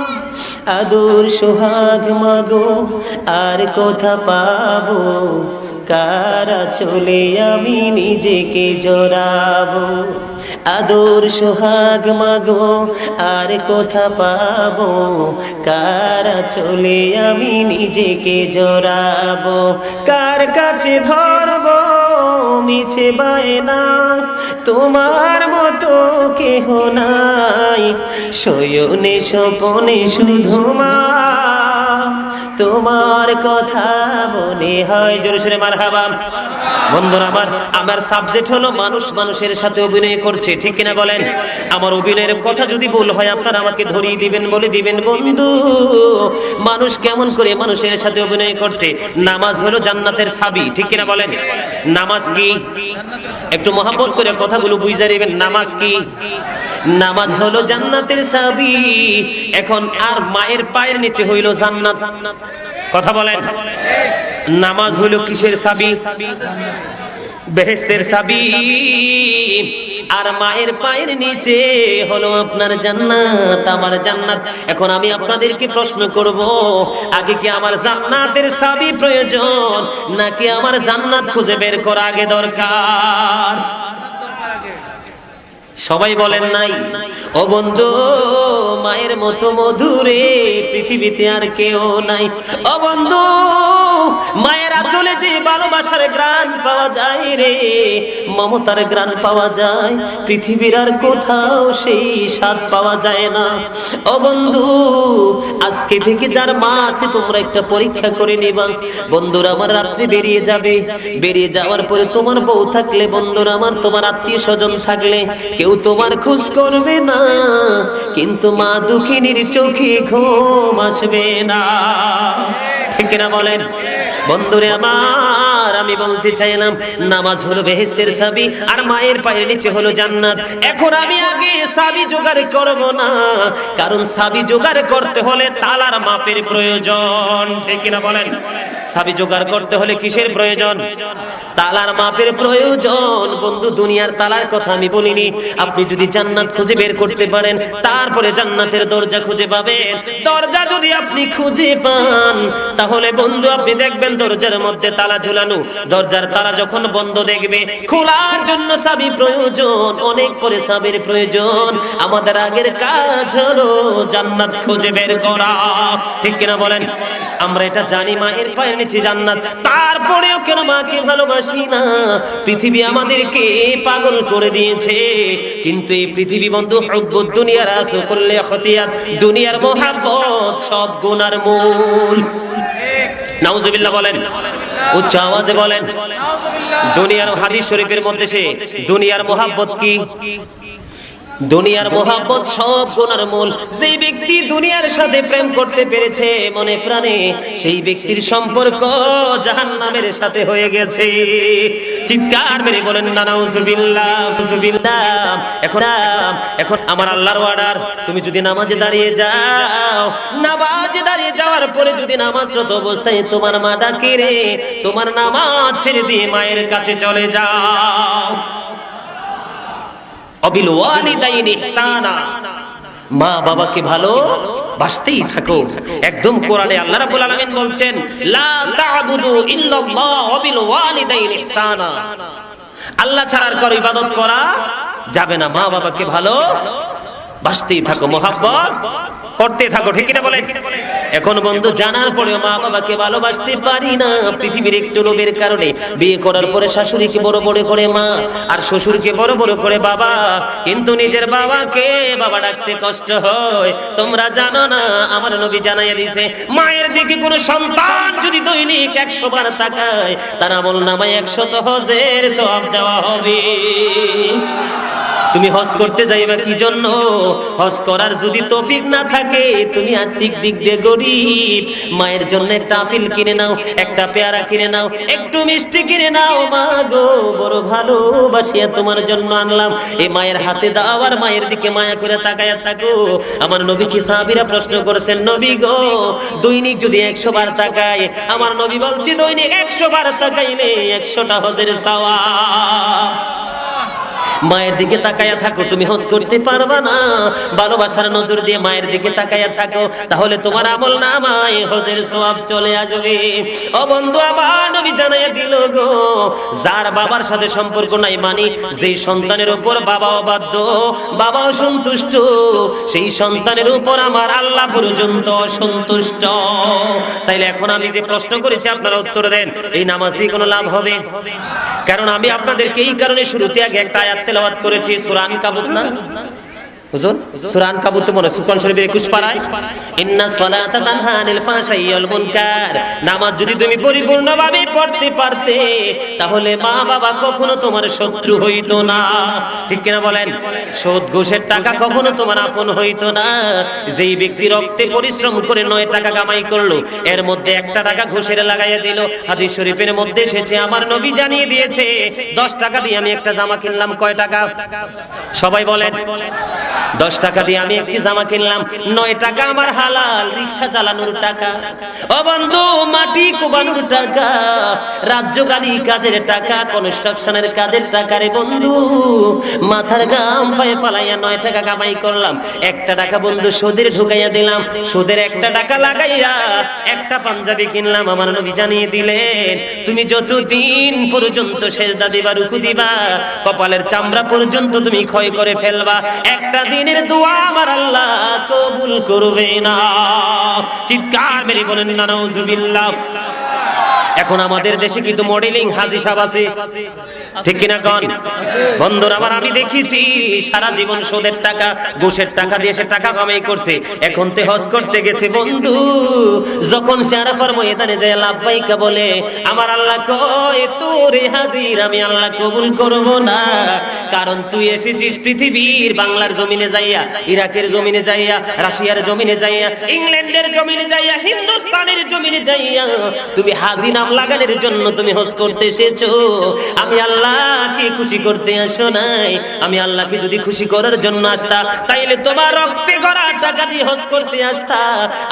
আদর সোহাগ মাগো আর কথা পাবো, কারা চলে আমি নিজেকে জড়াবো, আদর সোহাগ মাগো আর কথা পাবো, কারা চলে আমি নিজেকে জড়াবো, কার কাছে ধরবো মিছে বায়না, তোমার মতো কেহ নাই, শয়নে স্বপনে শুধু মা তোমার কথা মনে হয়। জোরে সোরে মারহাবা। বন্ধুরা আমার, আমার সাবজেক্ট হলো মানুষ মানুষের সাথে অভিনয় করছে। ঠিক কিনা বলেন? আমার অভিনয়ের কথা যদি ভুল হয় আপনারা আমাকে ধরিয়ে দিবেন, বলে দিবেন বন্ধু মানুষ কেমন করে মানুষের সাথে অভিনয় করছে। নামাজ হলো জান্নাতের চাবি। ঠিক কিনা বলেন? নামাজ কি? একটু মহব্বত করে কথাগুলো বুঝে নেবেন। নামাজ কি? নামাজ হলো জান্নাতের চাবি। এখন আর মায়ের পায়ের নিচে হইল জান্নাত। কথা বলেন। নামাজ হইল কিসের চাবি? বেহেশতের চাবি। আর মায়ের পায়ের নিচে হলো আপনার জান্নাত, আমার জান্নাত। এখন আমি আপনাদেরকে প্রশ্ন করব, আগে কি আমার জান্নাতের চাবি প্রয়োজন, নাকি আমার জান্নাত খুঁজে বের করা আগে দরকার? সবাই বলেন নাই। ও বন্ধু, মায়ের মতো মধুরে পৃথিবীতে আর কেউ নাই। ও বন্ধু, মায়ের আঁচলে যে ভালোবাসার গ্রাণ পাওয়া যায় রে, মমতার গ্রাণ পাওয়া যায়, পৃথিবীর আর কোথাও সেই স্বাদ পাওয়া যায় না। ও বন্ধু, আজকে থেকে যার মা আছে তোমরা একটা পরীক্ষা করে নিবা। বন্ধুরা আমার, রাত্রে বেরিয়ে যাবে, বেরিয়ে যাওয়ার পরে তোমার বউ থাকলে, বন্ধুরা আমার, তোমার আত্মীয় স্বজন থাকলে কেউ তোমার খোঁজ করবে না, কিন্তু মা দুঃখিনীর চোখে ঘুম আসবে না। ঠিক না বলেন? বন্ধুরে আমার, আমি বলতে চাইলাম নামাজ হলো বেহেশতের চাবি, আর মায়ের পায়ের নিচে হলো জান্নাত। এখন আমি আগে চাবি জোগাড় করব না, কারণ চাবি জোগাড় করতে হলে তালার মাপের প্রয়োজন। ঠিক কিনা বলেন? চাবি জোগাড় করতে হলে কিসের প্রয়োজন? তালার মাপের প্রয়োজন। বন্ধু, দুনিয়ার তালার কথা আমি বলিনি। আপনি যদি জান্নাত খুঁজে বের করতে পারেন, তারপরে জান্নাতের দরজা খুঁজে পাবেন। দরজা যদি আপনি খুঁজে পান, তাহলে বন্ধু আপনি দেখবেন দরজার মধ্যে তালা ঝুলানো। দরজার তালা যখন বন্ধ দেখবে, খোলার জন্য চাবি প্রয়োজন, অনেক পরে চাবির প্রয়োজন। আমাদের আগের কাজ হলো জান্নাত খুঁজে বের করা। ঠিক কিনা বলেন? আমরা এটা জানি মায়ের পায়ের নিচে জান্নাত, তারপরেও কেন মাকে ভালোবাসি না? পৃথিবী আমাদেরকে পাগল করে দিয়েছে। কিন্তু এই পৃথিবী বন্ধু হুব্বুদ দুনিয়ার আসু করলে খতিয়াত, দুনিয়ার মোহাব্বত সব গুনার মূল। নাউজুবিল্লাহ বলেন, উচ্চ আওয়াজে বলেন। দুনিয়ার হাদিস শরীফের মধ্যে সে দুনিয়ার মোহাব্বত কি? দুনিয়ার মোহাব্বত সব গুনার মূল। যেই ব্যক্তি দুনিয়ার সাথে প্রেম করতে পেরেছে মনে প্রাণে, সেই ব্যক্তির সম্পর্ক জাহান্নামের সাথে হয়ে গেছে। চিৎকার মেরে বলেন না নাউজুবিল্লাহ, নাউজুবিল্লাহ। এখন আমার আল্লাহর অর্ডার, তুমি যদি নামাজে দাঁড়িয়ে যাও, নামাজে দাঁড়িয়ে যাওয়ার পরে যদি নামাজরত অবস্থায় তোমার মা ডাকে রে, তোমার নামাজ ছেড়ে দিয়ে মায়ের কাছে চলে যাও। অবিল ওয়ালিদাইনি ইহসানা, মা বাবাকে ভালো বাসতেই থাকো। একদম কোরআনে আল্লাহ রাব্বুল আলামিন বলছেন, লা তা'বুদু ইল্লাল্লাহ ওয়াবিল ওয়ালিদাইনি ইহসানা। আল্লাহ ছাড়া আর কারো ইবাদত করা যাবে না। মা বাবাকে ভালো বাসতেই থাকো, মহাব্বত করতে থাকো, ঠিক কিনা বলেন? এখন বন্ধু জানার পরেও মা বাবাকে ভালোবাসতে পারি না পৃথিবীর একটু লোভের কারণে। বিয়ে করার পরে শাশুড়িকে বড় বড় করে মা আর শ্বশুরকে বড় বড় করে বাবা, কিন্তু নিজের বাবাকে বাবা ডাকতে কষ্ট হয়। তোমরা জানো না, আমার নবী জানাইয়া দিয়েছে, মায়ের দিকে কোনো সন্তান যদি দৈনিক 100 বার তাকায়, তার আমলনামায় 100 হজের সওয়াব দেওয়া হবে। তুমি হজ করতে যাইবা কি জন্য? হজ করার যদি তৌফিক না থাকে, তুমি আর্থিক দিক দিয়ে গরিব, মায়ের জন্য একটা আপেল কিনে নাও, একটা পেয়ারা কিনে নাও, একটু মিষ্টি কিনে নাও। মা গো, বড় ভালোবাসিয়া তোমার জন্য আনলাম, এই মায়ের হাতে দাও আর মায়ের দিকে মায়া করে তাকায়া থাকো। আমার নবীকে সাহাবীরা প্রশ্ন করেছেন, নবী গো, দৈনিক যদি 100 বার তাকায়, আমার নবী বলছে দৈনিক 100 বার তাকাইলে 100টা হজের সওয়াব। মায়ের দিকে তাকায়া থাকো, তুমি হজ করতে পারবা না। ভালোবাসার নজর দিয়ে মায়ের দিকে তাকায়া থাকো, তাহলে তোমার আমলনামায় হজের সওয়াব চলে আসবে। ও বন্ধু, আমার নবী জানাইয়া দিল গো, যার বাবার সাথে সম্পর্ক নাই, মানে যেই সন্তানের উপর বাবাও বাধ্য, বাবাও সন্তুষ্ট, সেই সন্তানের উপর আমার আল্লাহ পর্যন্ত সন্তুষ্ট। তাইলে এখন আমি যে প্রশ্ন করেছি আপনারা উত্তর দেন, এই নামাজ দিয়ে কোনো লাভ হবে? কারণ আমি আপনাদেরকে এই কারণে শুরুতে আগে একটা আয়াত তেলাওয়াত করেছি, সূরা আনকাবুত না হুজুর? সূরা আনকাবুত মনে কোরআন শরীফের 21 পারায়, ইন্নাস সালাতা তানহা আনিল ফাহশাই ওয়াল মুনকার। নামাজ যদি তুমি পরিপূর্ণভাবে পড়তে পারতে, তাহলে মা বাবা কখনো তোমার শত্রু হইতো না, ঠিক কিনা বলেন? সুদ ঘুষের টাকা কখনো তোমার আপন হইতো না। যেই ব্যক্তি রক্তে পরিশ্রম করে 9 টাকা কামাই করলো, এর মধ্যে 1 টাকা ঘুষের লাগাইয়া দিল। হাদিস শরীফের মধ্যে এসেছে, আমার নবী জানিয়ে দিয়েছে, 10 টাকা দিয়ে আমি একটা জামা কিনলাম, কয় টাকা? সবাই বলেন। 10 টাকা দিয়ে আমি একটি জামা কিনলাম, 9 টাকা আমার হালাল রিকশা চালানোর টাকা। ও বন্ধু, মাটি কোবানোর টাকা, রাজ্য গাড়ি কাজের টাকা, কনস্ট্রাকশনের কাজের টাকা। রে বন্ধু, মাথার গাম পায়ে পালাইয়া 9 টাকা কামাই করলাম, 1 টাকা বন্ধু সুদের ঢুকাইয়া দিলাম, সুদের 1 টাকা লাগাইয়া একটা পাঞ্জাবি কিনলাম। আমার নবী জানিয়ে দিলেন, তুমি যতদিন পর্যন্ত সেজদা দিবা, রুকু দিবা, কপালের চামড়া পর্যন্ত তুমি ক্ষয় করে ফেলবা, একটা দিনের দোয়া আমার আল্লাহ কবুল করবে না। চিৎকার মেরে বলেন না নাউজুবিল্লাহ। এখন আমাদের দেশে কিন্তু মডেলিং হাজী সাহেব আছে, ঠিক কিনা কন? বন্ধুরা আমার, আমি দেখেছি সারা জীবন সুদের টাকা ঘুষের টাকা দিয়ে সে টাকা কামাই করছে, এখন তে হজ করতে গেছে বন্ধু, যখন সে আরাফার ময়দানে যায় লাব্বাইকা বলে, আমার আল্লাহ কয়, তোরে হাজির আমি আল্লাহ কবুল করব না, কারণ তুই এসেছিস পৃথিবীর বাংলার জমিনে যাইয়া, ইরাকের জমিনে যাইয়া, রাশিয়ার জমিনে যাইয়া, ইংল্যান্ডের জমিনে যাইয়া, হিন্দুস্তানের জমিনে যাইয়া, তুমি হাজি নাম লাগানোর জন্য তুমি হজ করতে এসেছো। আমি আল্লাহকে খুশি করতে আসো নাই। আমি আল্লাহকে যদি খুশি করার জন্য আসতা, তাইলে তোমার রক্তে গড়া টাকা দিয়ে হজ করতে আসতা,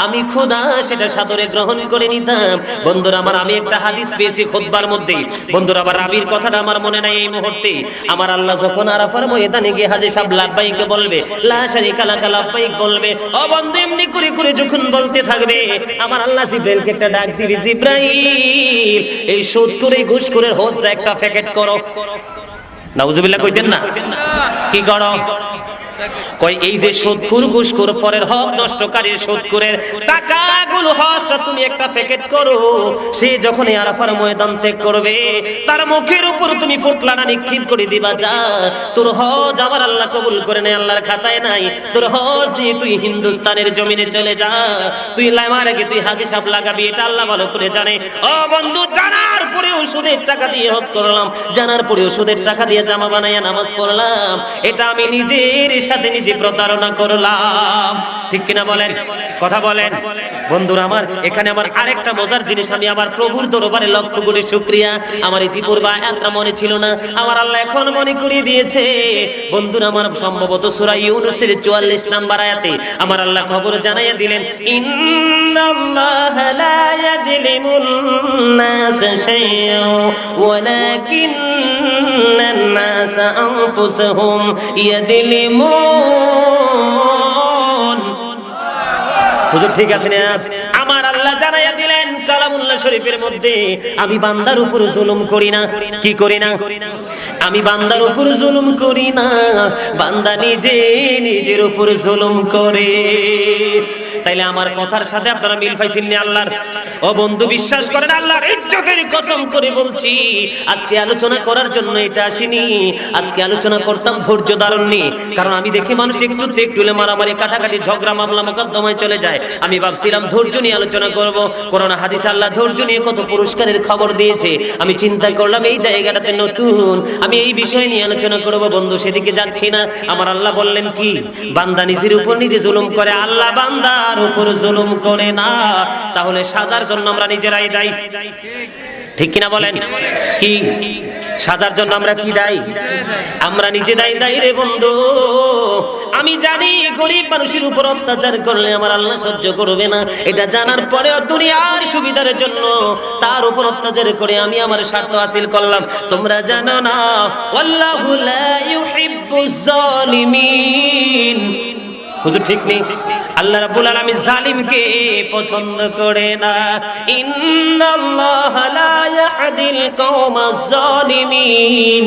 আমি খোদা সেটা সাদরে গ্রহণ করে নিতাম। বন্ধুরা আমার, আমি একটা হাদিস পেয়েছি খুতবার মধ্যে, বন্ধুরা আবার রাবির কথাটা আমার মনে নাই এই মুহূর্তে। আমার আল্লাহ যখন আরাফার ময়দানে গিয়ে হাজী সাহেব লাব্বাইক বলবে, লা শারীকা লাকা লাব্বাইক বলবে, ও বন্ধু এমনি করে করে যখন বলতে থাকবে, আমার আল্লাহ জিব্রাইলকে একটা ডাক দিবে, জিব্রাইল এই সুদ করে ঘুষ করে হজটা একটা প্যাকেট করো। নাউজুবিল্লাহ কইতেন না? কি করো? কয় এই যে সুদখোর ঘুষখোর পরের হক নষ্টকারীর সুদখোরের টাকাগুলো হজটা তুমি একটা প্যাকেট করো। সে যখন আরাফার ময়দান ত্যাগ করবে, তার মুখের উপর তুমি ফুটলানা নিক্ষেপ করে দিবা, যা তোর হজ আমার আল্লাহ কবুল করে নেয়, আল্লাহর খাতায় নাই। তোর হজ দিয়ে তুই হিন্দুস্তানের জমিনে চলে যা, তুই লামার আগে তুই হাজী সাহেব লাগাবি, এটা আল্লাহ ভালো করে জানে। ও বন্ধু, জানার পরেও সুদের টাকা দিয়ে হজ করলাম, জানার পরেও সুদের টাকা দিয়ে জামা বানাইয়া নামাজ পড়লাম, এটা আমি নিজের সাথে নিজে প্রতারণা করলাম, ঠিক কিনা বলেন? কথা বলেন। বন্ধুরা আমার, এখানে আমার আরেকটা মজার জিনিস, আমি আমার প্রভুর দরবারে লক্ষ কোটি শুকরিয়া, আমার ইতিপূর্বে আয়াতটা মনে ছিল না, আমার আল্লাহ এখন মনে করিয়ে দিয়েছে। বন্ধুরা আমার, সম্ভবত সূরা ইউনূসের 44 নম্বর আয়াতে আমার আল্লাহ খবর জানাইয়া দিলেন, ইন্নাল্লাহা লা ইয়াযলিমুন নাস শাইআন ওয়ালাকিন্নান নাস আনফুসাহুম ইয়াযলিমুন। হুজুর ঠিক আছে না? আমার আল্লাহ জানাইয়া দিলেন কালামুল্লাহ শরীফের মধ্যে, আমি বান্দার উপর জুলুম করি না। কি করি না? আমি বান্দার উপর জুলুম করি না, বান্দা নিজে নিজের উপর জুলুম করে। তাইলে আমার কথার সাথে আপনারা মিল পাইছেন না আল্লাহর? ও বন্ধু, বিশ্বাস করেন, আল্লাহর ইজ্জতের কসম করে বলছি, আজকে আলোচনা করার জন্য এটা আসিনি। আজকে আলোচনা করতাম ধৈর্য ধারণ নিয়ে, কারণ আমি দেখি মানুষ একটু মারামারি, কাটাকাটি, ঝগড়া, মামলা মোকদ্দমায় চলে যায়। আমি ভাবছিলাম ধৈর্য নিয়ে আলোচনা করব। কোরআন হাদিসে আল্লাহ ধৈর্য নিয়ে কত পুরস্কারের খবর দিয়েছে। আমি চিন্তা করলাম এই জায়গাটাতে নতুন, আমি এই বিষয় নিয়ে আলোচনা করব। বন্ধু, সেদিকে যাচ্ছি না। আমার আল্লাহ বললেন কি? বান্দা নিজের উপর নিজে জুলুম করে, আল্লাহ বান্দার উপর জুলুম করে না। তাহলে সাজার জন্য আমরা নিজেরাই দায়ী, ঠিক কিনা বলেন? কি সাজার জন্য আমরা কি দায়ী? আমরা নিজে দায়ী রে বন্ধু। আমি জানি গরিব মানুষের উপর অত্যাচার করলে আমার আল্লাহ সহ্য করবে না। এটা জানার পরেও দুনিয়ার সুবিধার জন্য তার উপর অত্যাচার করে আমি আমার স্বার্থ হাসিল করলাম। তোমরা জানো না, আল্লাহু লা ইউহিব্বুজ জালিমিন। হুজুর ঠিক নেই? আল্লাহ রাব্বুল আলামিন জালিমকে পছন্দ করে না। ইন্নাল্লাহা লা ইয়াহদিল কওমাজ জালিমিন।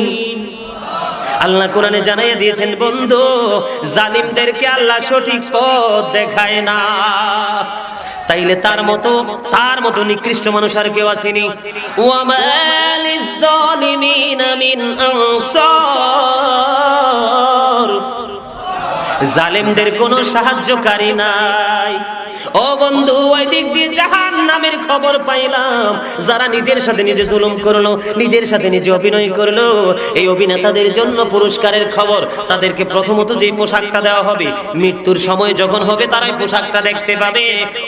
আল্লাহ কোরআনে জানাইয়া দিয়েছেন বন্ধু, জালিমদেরকে আল্লাহ সঠিক পথ দেখায় না। তাইলে তার মতো নিকৃষ্ট মানুষ আর কেউ আসেনি। ওয়া মালিজ জালিমিনা মিন আনসার। জালেমদের কোনো সাহায্যকারী নাই। ও বন্ধু, ওই দিক দিয়ে জাহান্নামের খবর পাইলাম। যারা নিজের সাথে নিজে জুলুম করলো, নিজের সাথে নিজে অভিনয় করলো, এই অভিনেতাদের জন্য পুরস্কারের খবর। তাদেরকে প্রথমত যে পোশাকটা দেওয়া হবে, মৃত্যুর সময় যখন হবে তারাই পোশাকটা দেখতে পাবে।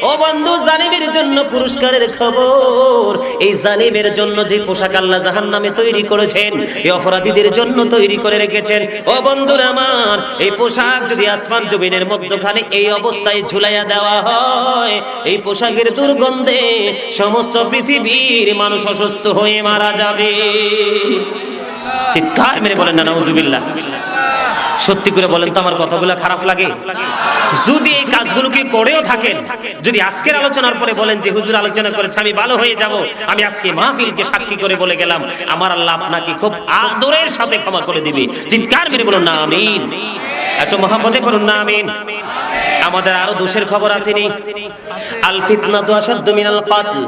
ও বন্ধু, জালিমের জন্য পুরস্কারের খবর। এই জালিমের জন্য যে পোশাক আল্লাহ জাহান্নামে তৈরি করেছেন, এই অপরাধীদের জন্য তৈরি করে রেখেছেন। ও বন্ধুরা আমার, এই পোশাক যদি আসমান জমিনের মধ্যখানে এই অবস্থায় ঝুলাইয়া দেওয়া হয়, এই পোশাকের দুর্গন্ধে সমস্ত পৃথিবীর মানুষ অসুস্থ হয়ে মারা যাবে। চিৎকার মেরে বলেন না নাউজুবিল্লাহ। সত্যি করে বলেন তো, আমার কথাগুলো খারাপ লাগে? যদি এই কাজগুলোকে করেও থাকেন, যদি আজকের আলোচনার পরে বলেন যে হুজুর আলোচনা করেছে আমি ভালো হয়ে যাব, আমি আজকে মাহফিলকে সাক্ষী করে বলে গেলাম, আমার আল্লাহ আপনাকে খুব আদরের সাথে ক্ষমা করে দিবে। চিৎকার মেরে বলুন না আমিন। এত মহব্বতে বলুন না আমিন। আমাদের আরো দোষের খবর আসেনি? আল ফিতনাতু আশাদ্দু মিনাল কাতল।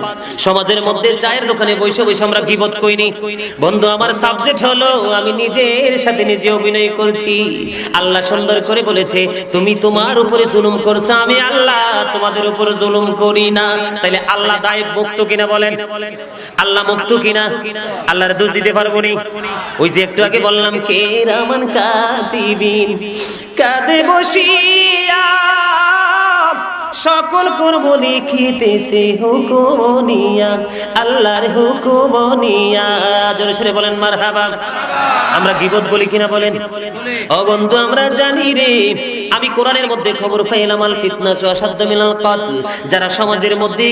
সমাজের মধ্যে চায়ের দোকানে বসে বসে আমরা গীবত কইনি। বন্ধু, আমার সাবজেক্ট হলো আমি নিজের সাথে নিজে অভিনয় করছি। আল্লাহ সুন্দর করে বলেছে, তুমি তোমার উপরে জুলুম করছো, আমি আল্লাহ তোমাদের উপর জুলুম করি না। তাইলে আল্লাহ দায় মুক্ত কিনা বলেন? আল্লাহ মুক্ত কিনা? আল্লাহর দোষ দিতে পারবো নি? ওই যে একটু আগে বললাম, কে রামান কাতিবিন, কাঁদে বসিয়া সকল কর্ম লিখিতেছে হুকুমনিয়া, আল্লাহর হুকুমনিয়া। জোরে সরে বলেন মারহাবা। আমরা গীবত বলি কিনা বলেন? ও বন্ধু, আমরা জানি রে, আমি কোরআনের মধ্যে খবর পাইলাম, আল ফিতনাতু আশাদ্দু মিনাল কাতল। যারা সমাজের মধ্যে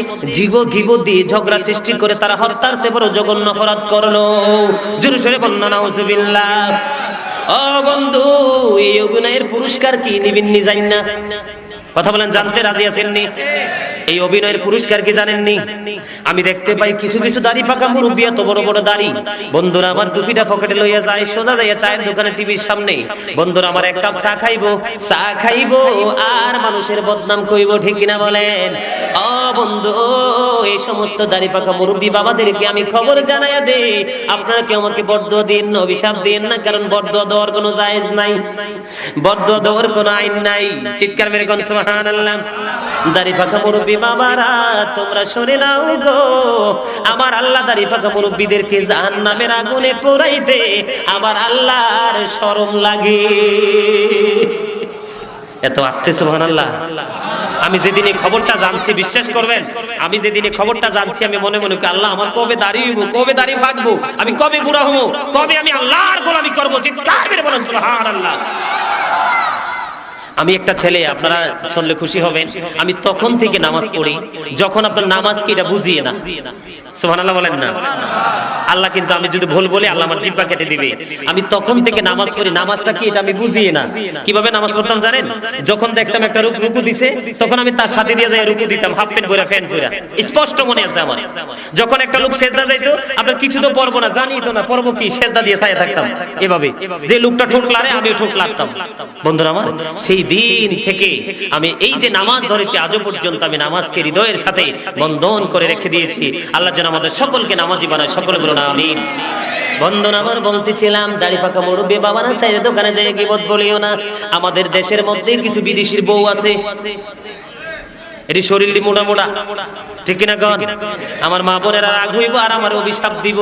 গীবত দিয়ে ঝগড়া সৃষ্টি করে, তারা হত্যার চেয়ে বড় জঘন্য অপরাধ করলো। জোরে সরে বলেন না নাউজুবিল্লাহ। ও বন্ধু, এই অভিনয়ের পুরস্কার কি নিবেন নি জানেন না? কথা বলেন, জানতে রাজি আছেননি? এই অভিনয়ের পুরস্কার কি জানেননি? আমি দেখতে পাই কিছু কিছু দাড়ি পাকা মুরব্বি, এত বড় বড় দাড়ি। বন্ধুরা আমার টুপিটা পকেটে লইয়া যায়, সোজা যাইয়া চায়ের দোকানে টিভির সামনে, বন্ধুরা আমার এক কাপ চা খাইবো আর মানুষের বদনাম কইব, ঠিক কিনা বলেন? ও বন্ধু, এই সমস্ত দাড়ি পাকা মুরব্বি বাবাদেরকে আমি খবর জানাইয়া দেই, আপনারা কেউ আমাকে বরদোয়া দিন না, অভিশাপ দিন না, কারণ বরদোয়া দেওয়ার কোনো জায়েজ নাই, বরদোয়া দেওয়ার কোনো আইন নাই। চিৎকার মেরে কোন সুবহানাল্লাহ। দাড়ি পাকা মুরব্বি বাবারা, তোমরা শুনে নাও গো, আমার আল্লাহ দাড়ি পাকা মুরব্বিদেরকে জাহান্নামের আগুনে পোড়াইতে আমার আল্লাহর শরম লাগে। এত আস্তে সুবহানাল্লাহ। আমি যেদিন এই খবরটা জানছি, বিশ্বাস করবেন, আমি যেদিন এই খবরটা জানছি, আমি মনে মনে করি, আল্লাহ আমার কবে দাড়ি হইব, কবে দাড়ি ভাগবো, আমি কবে বুড়া হবো, কবে আমি আল্লাহর গোলামি করবো। চিৎকার মেরে বলেন সুবহানাল্লাহ। আমি একটা ছেলে, আপনারা শুনলে খুশি হবেন, আমি তখন থেকে নামাজ পড়ি যখন আপনার নামাজ কি এটা বুঝিয়ে না। সুবহানাল্লাহ বলেন না। আল্লাহ কিন্তু আমি যদি ভুল বলি আল্লাহ আমার জিহ্বা কেটে দিবে। আমি তখন থেকে নামাজ পড়ি, নামাজটা কি এটা আমি বুঝিয়ে না। কিভাবে নামাজ পড়তাম জানেন? যখন দেখতাম একটা রুকু দিছে তখন আমি তার সাথে দিয়ে যাই রুকু দিতাম, হাফ প্যান্ট পরে ফ্যান পরে। স্পষ্ট মনে আছে আমার। যখন একটা লোক সেজদা যাইতো, আপনার কিছু তো পড়বো না, জানি তো না পড়বো কি, সেজদা দিয়ে ছায়া থাকতাম এভাবে, যে লোকটা ঠোঁট লাড়ে আমিও ঠোঁট লাড়তাম। বন্ধুরা আমার, সেই দিন থেকে আমি এই যে নামাজ ধরেছি আজও পর্যন্ত আমি নামাজকে হৃদয়ের সাথে বন্ধন করে রেখে দিয়েছি। আল্লাহ যেন আমাদের সকলকে নামাজি বানায়, সকলে বলুন আমিন। বন্ধন আমার বলতেছিলাম, দাড়ি পাকা মুরব্বি বাবারা চাইরে দোকানে যাই গিবত বলিও না। আমাদের দেশের মধ্যে কিছু বিদেশির বউ আছে, এটি শরীর মোটা মোটা, ঠিক কিনা কন? আমার মা বোনেরা রাগ হইব আর আমার অভিশাপ দিব,